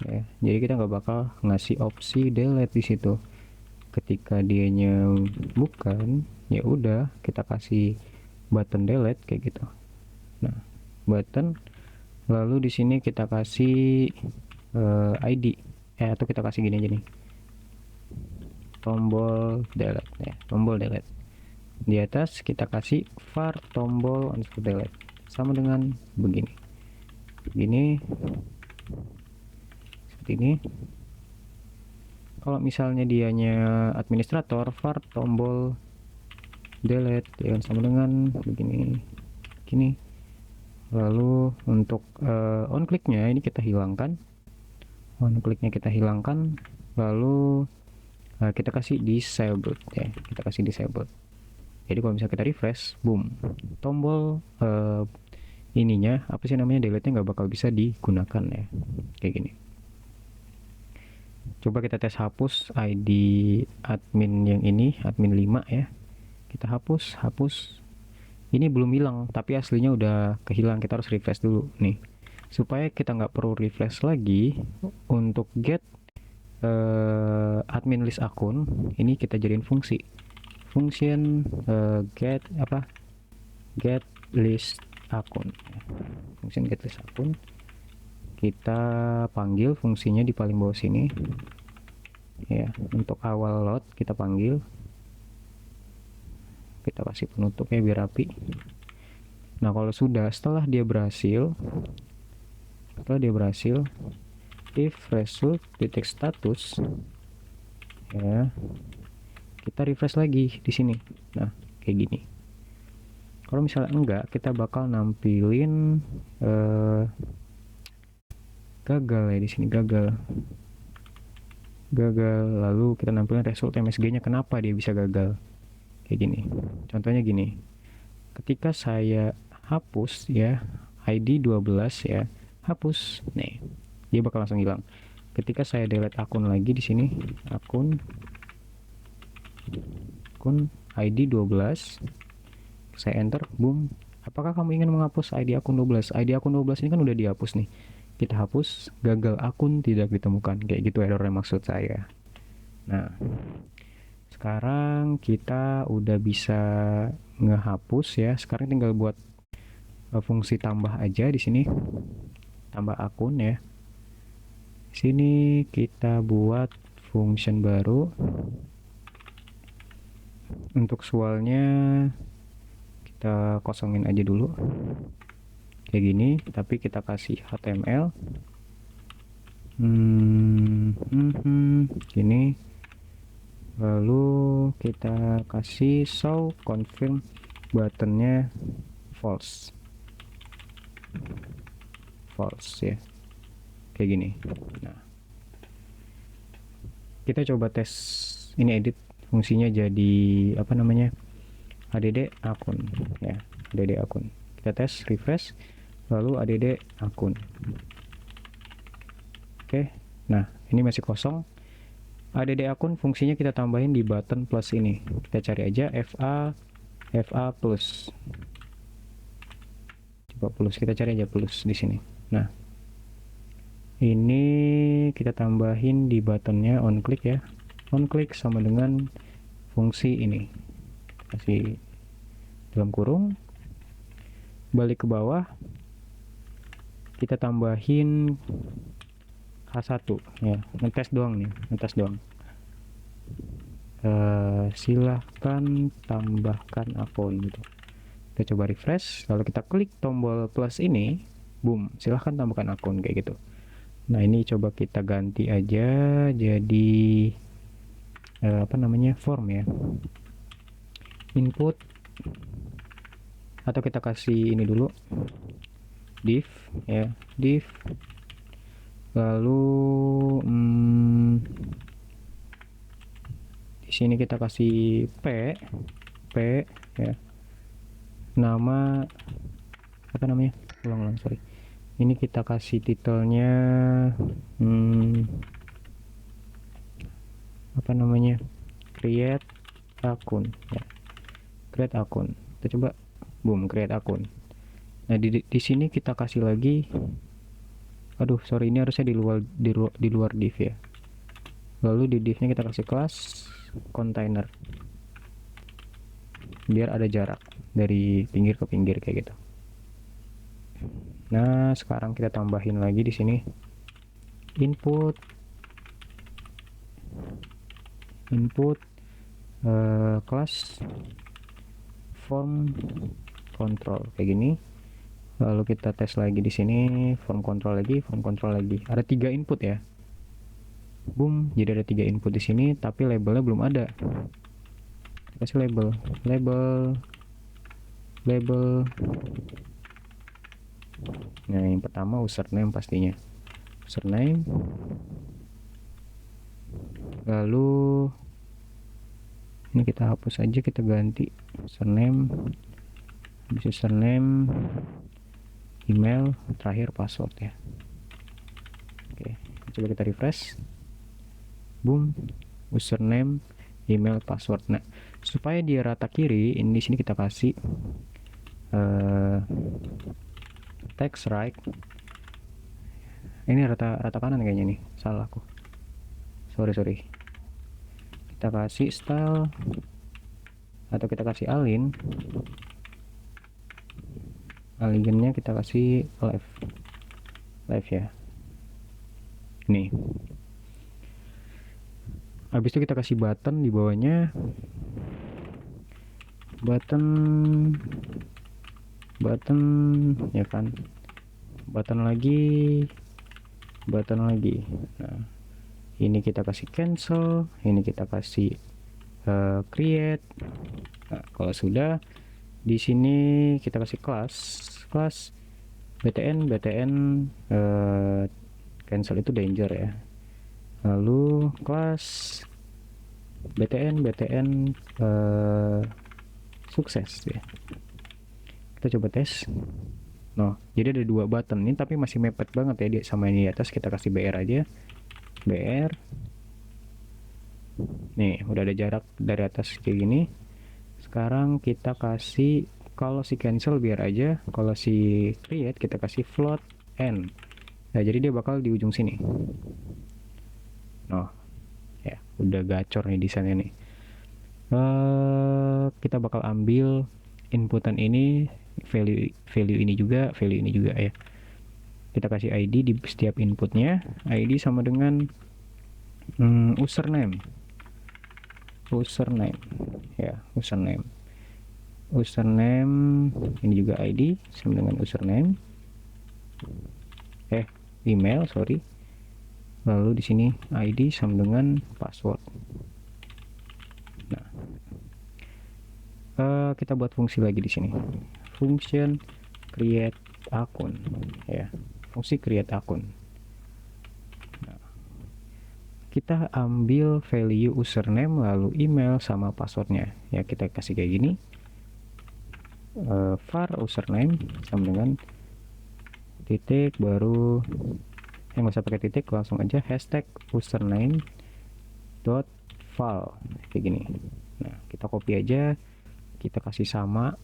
ya. Jadi kita nggak bakal ngasih opsi delete di situ. Ketika dianya bukan, ya udah kita kasih button delete kayak gitu. Nah, button, lalu di sini kita kasih ID, atau kita kasih gini aja nih, tombol delete ya, tombol delete. Di atas kita kasih var tombol underscore delete, sama dengan begini, seperti ini. Kalau misalnya dianya administrator, var tombol delete ya, sama dengan begini, gini. Lalu untuk on clicknya ini kita hilangkan, lalu kita kasih disabled ya, kita kasih disabled. Jadi kalau misalnya kita refresh, boom, tombol ininya apa sih namanya, delete-nya nggak bakal bisa digunakan ya, kayak gini. Coba kita tes hapus ID admin yang ini, admin 5 ya. Kita hapus. Ini belum hilang, tapi aslinya udah kehilang. Kita harus refresh dulu nih. Supaya kita nggak perlu refresh lagi, untuk get admin list akun, ini kita jadiin fungsi. Function get list akun. Function get list akun. Kita panggil fungsinya di paling bawah sini ya. Untuk awal load kita panggil, kita kasih penutupnya biar rapi. Nah kalau setelah dia berhasil, if result detect status ya, kita refresh lagi di sini. Nah kayak gini. Kalau misalnya enggak, kita bakal nampilin gagal ya, di sini gagal, lalu kita nampilin result MSG-nya, kenapa dia bisa gagal kayak gini. Contohnya gini, ketika saya hapus ya ID 12 ya, hapus nih, dia bakal langsung hilang. Ketika saya delete akun lagi di sini, akun ID 12, saya enter, boom. Apakah kamu ingin menghapus ID akun 12? ID akun 12 ini kan udah dihapus nih. Kita hapus, gagal akun tidak ditemukan, kayak gitu errornya maksud saya. Nah sekarang kita udah bisa ngehapus ya. Sekarang tinggal buat fungsi tambah aja di sini, tambah akun ya. Sini kita buat function baru. Untuk soalnya kita kosongin aja dulu kayak gini, tapi kita kasih HTML gini, lalu kita kasih show confirm buttonnya false ya, kayak gini. Nah kita coba tes ini, edit fungsinya jadi apa namanya, add akun ya, add akun. Kita tes, refresh, lalu add akun. Oke, nah ini masih kosong. Add akun fungsinya kita tambahin di button plus ini. Kita cari aja FA plus. Coba plus, kita cari aja plus di sini. Nah ini kita tambahin di buttonnya on click ya. On click sama dengan fungsi ini, kasih dalam kurung, balik ke bawah, kita tambahin H1 ya, ngetes doang nih, silahkan tambahkan akun gitu. Kita coba refresh, lalu kita klik tombol plus ini, boom, silahkan tambahkan akun kayak gitu. Nah ini coba kita ganti aja jadi apa namanya, form ya, input, atau kita kasih ini dulu, div ya, div, lalu di sini kita kasih p ya, nama apa namanya, ulang sorry, ini kita kasih titelnya apa namanya, create akun ya, create akun. Kita coba, boom, create akun. Nah di sini kita kasih lagi aduh sorry, ini harusnya di luar div ya. Lalu di divnya kita kasih kelas container biar ada jarak dari pinggir ke pinggir kayak gitu. Nah sekarang kita tambahin lagi di sini input kelas form control kayak gini. Lalu kita tes lagi di sini form control lagi, ada 3 input ya. Boom, jadi ada 3 input di sini tapi labelnya belum ada. Kasih label. Nah yang pertama username pastinya, username. Lalu ini kita hapus aja, kita ganti username, email, terakhir password ya. Oke, coba kita refresh. Boom, username, email, password. Nah supaya dia rata kiri, ini di sini kita kasih text right. Ini rata kanan kayaknya nih, salah aku, sorry. Kita kasih style atau kita kasih alignnya kita kasih left ya. Nih habis itu kita kasih button di bawahnya, button ya kan, button lagi. Nah ini kita kasih cancel, ini kita kasih create. Nah, kalau sudah di sini kita kasih kelas btn cancel itu danger ya. Lalu kelas btn sukses ya. Kita coba tes. Nah jadi ada 2 button ini tapi masih mepet banget ya dia sama ini di atas. Kita kasih br aja, br. Nih udah ada jarak dari atas kayak gini. Sekarang kita kasih, kalau si cancel biar aja, kalau si create kita kasih float n. Nah jadi dia bakal di ujung sini. Nah ya udah gacor nih desainnya nih. Kita bakal ambil inputan ini, value ini juga ya. Kita kasih id di setiap inputnya. Id sama dengan username ya, username ini juga id sama dengan username, email sorry. Lalu di sini id sama dengan password. Nah kita buat fungsi lagi di sini, function create akun ya, fungsi create akun. Kita ambil value username lalu email sama passwordnya ya, kita kasih kayak gini, var username sama dengan titik baru, nggak usah pakai titik, langsung aja hashtag username dot file kayak gini. Nah kita copy aja, kita kasih sama,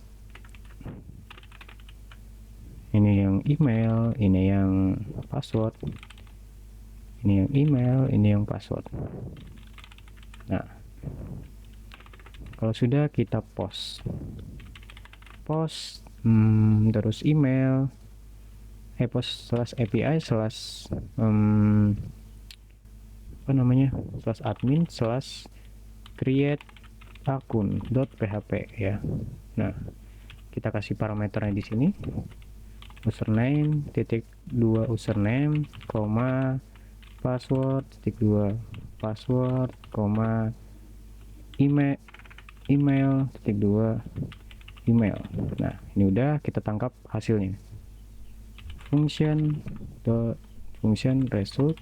ini yang email, ini yang password, ini yang email, ini yang password. Nah kalau sudah kita post terus email post /api /admin /create akun.php ya. Nah kita kasih parameternya di sini, username titik 2 username, password titik 2 password, email titik 2 email. Nah ini udah kita tangkap hasilnya, function result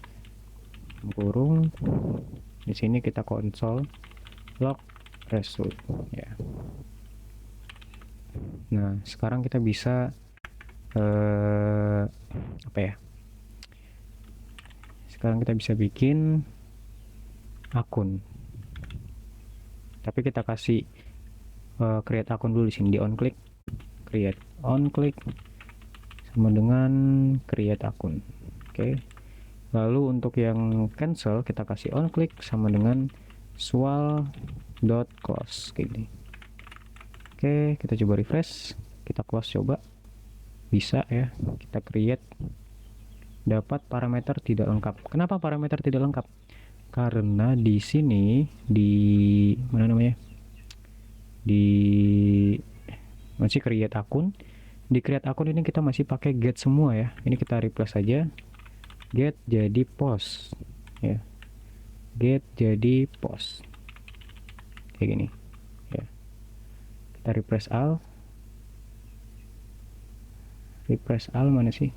kurung, di sini kita console log result ya. Nah sekarang kita bisa sekarang kita bisa bikin akun, tapi kita kasih create akun dulu di sini, di on click create, sama dengan create akun. Oke. Lalu untuk yang cancel kita kasih on click sama dengan swal.close kayak gini. Oke, kita coba refresh, kita close coba. Bisa ya, kita create, dapat parameter tidak lengkap. Kenapa parameter tidak lengkap? Karena di sini di mana namanya? Di masih create akun. Di create akun ini kita masih pakai get semua ya. Ini kita replace saja. Get jadi post ya. Get jadi post. Kayak gini. Ya. Kita refresh all. Refresh all mana sih?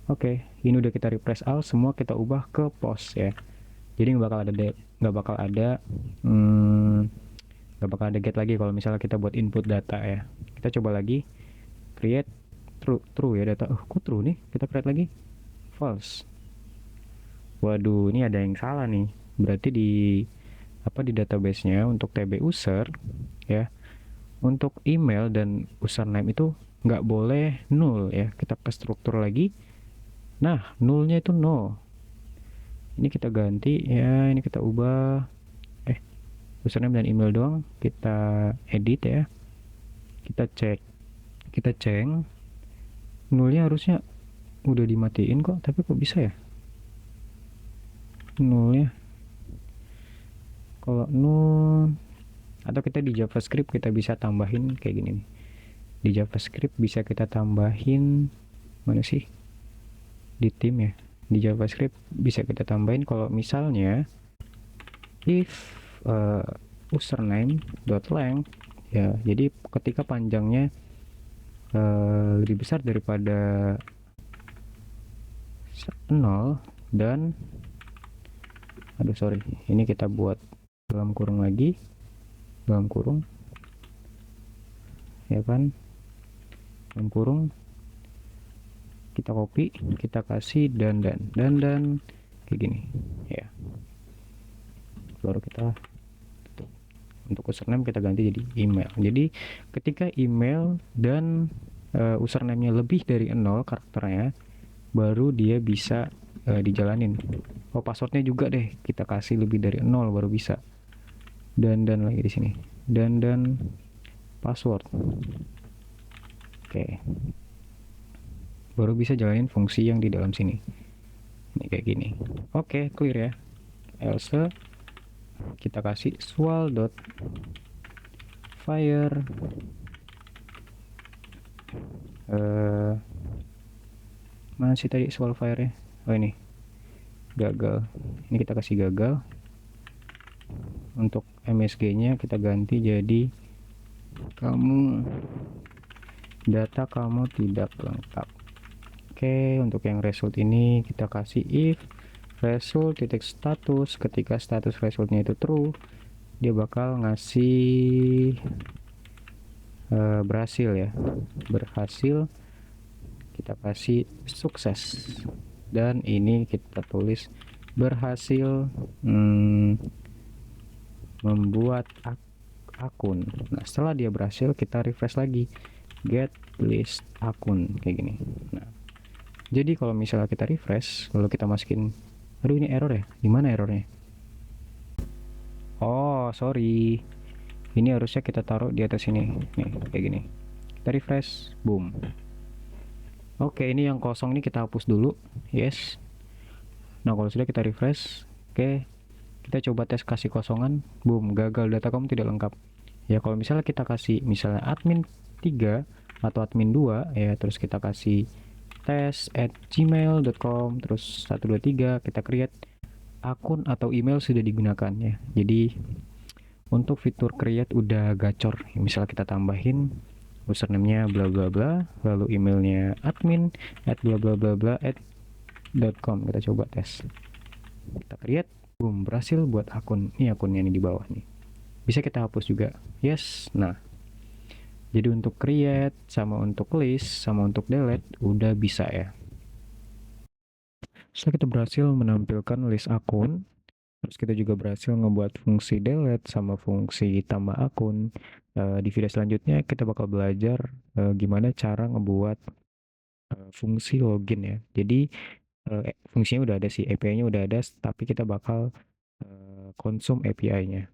Oke, ini udah kita refresh all, semua kita ubah ke post ya. Jadi nggak bakal ada nggak bakal ada get lagi kalau misalnya kita buat input data ya. Kita coba lagi create true ya data. Oh, kok true nih? Kita create lagi false. Waduh, ini ada yang salah nih. Berarti di di database-nya untuk TB user ya, untuk email dan username itu nggak boleh null ya. Kita ke struktur lagi. Nah, nullnya itu no. Ini kita ganti ya, ini kita ubah username dan email doang, kita edit ya. Kita cek nullnya harusnya udah dimatiin kok, tapi kok bisa ya nullnya? Kalau nol, atau kita di JavaScript kita bisa tambahin kayak gini nih. Di JavaScript bisa kita tambahin mana sih, di tim ya, di JavaScript bisa kita tambahin kalau misalnya if username.length ya, jadi ketika panjangnya lebih besar daripada 0 dan ini kita buat dalam kurung lagi, dalam kurung ya kan, dalam kurung kita copy, kita kasih dan kayak gini ya. Baru kita tutup. Untuk username kita ganti jadi email. Jadi ketika email dan username-nya lebih dari 0 karakternya, baru dia bisa dijalanin. Oh, passwordnya juga deh kita kasih lebih dari 0 baru bisa. Dan lagi di sini. Dan password. Oke. Baru bisa jalanin fungsi yang di dalam sini. Ini kayak gini. Oke, clear ya. Else kita kasih swal.fire mana sih tadi swal fire nya? Oh, ini gagal. Ini kita kasih gagal. Untuk MSG nya kita ganti jadi data kamu tidak lengkap. Oke, untuk yang result ini kita kasih if result titik status. Ketika status resultnya itu true, dia bakal ngasih berhasil ya, berhasil. Kita kasih sukses, dan ini kita tulis berhasil membuat akun. Nah, setelah dia berhasil kita refresh lagi, get list akun kayak gini. Nah, jadi kalau misalnya kita refresh, lalu kita masukin, aduh ini error ya, gimana errornya? Oh sorry, ini harusnya kita taruh di atas ini nih, kayak gini. Kita refresh, boom. Oke, ini yang kosong ini kita hapus dulu, yes. Nah, kalau sudah kita refresh, oke, kita coba tes kasih kosongan, boom, gagal, data kamu tidak lengkap. Ya, kalau misalnya kita kasih misalnya admin 3 atau admin 2 ya, terus kita kasih tes@gmail.com terus 123, kita create akun atau email sudah digunakan ya. Jadi untuk fitur create udah gacor. Misal kita tambahin username-nya bla bla bla, lalu emailnya admin @bla bla bla bla @com. Kita coba tes. Kita create, boom, berhasil buat akun. Ini akunnya nih di bawah nih. Bisa kita hapus juga. Yes. Nah, jadi untuk create sama untuk list sama untuk delete udah bisa ya. Setelah kita berhasil menampilkan list akun, terus kita juga berhasil ngebuat fungsi delete sama fungsi tambah akun. Di video selanjutnya kita bakal belajar gimana cara ngebuat fungsi login ya. Jadi fungsinya udah ada sih, API-nya udah ada, tapi kita bakal konsum API-nya.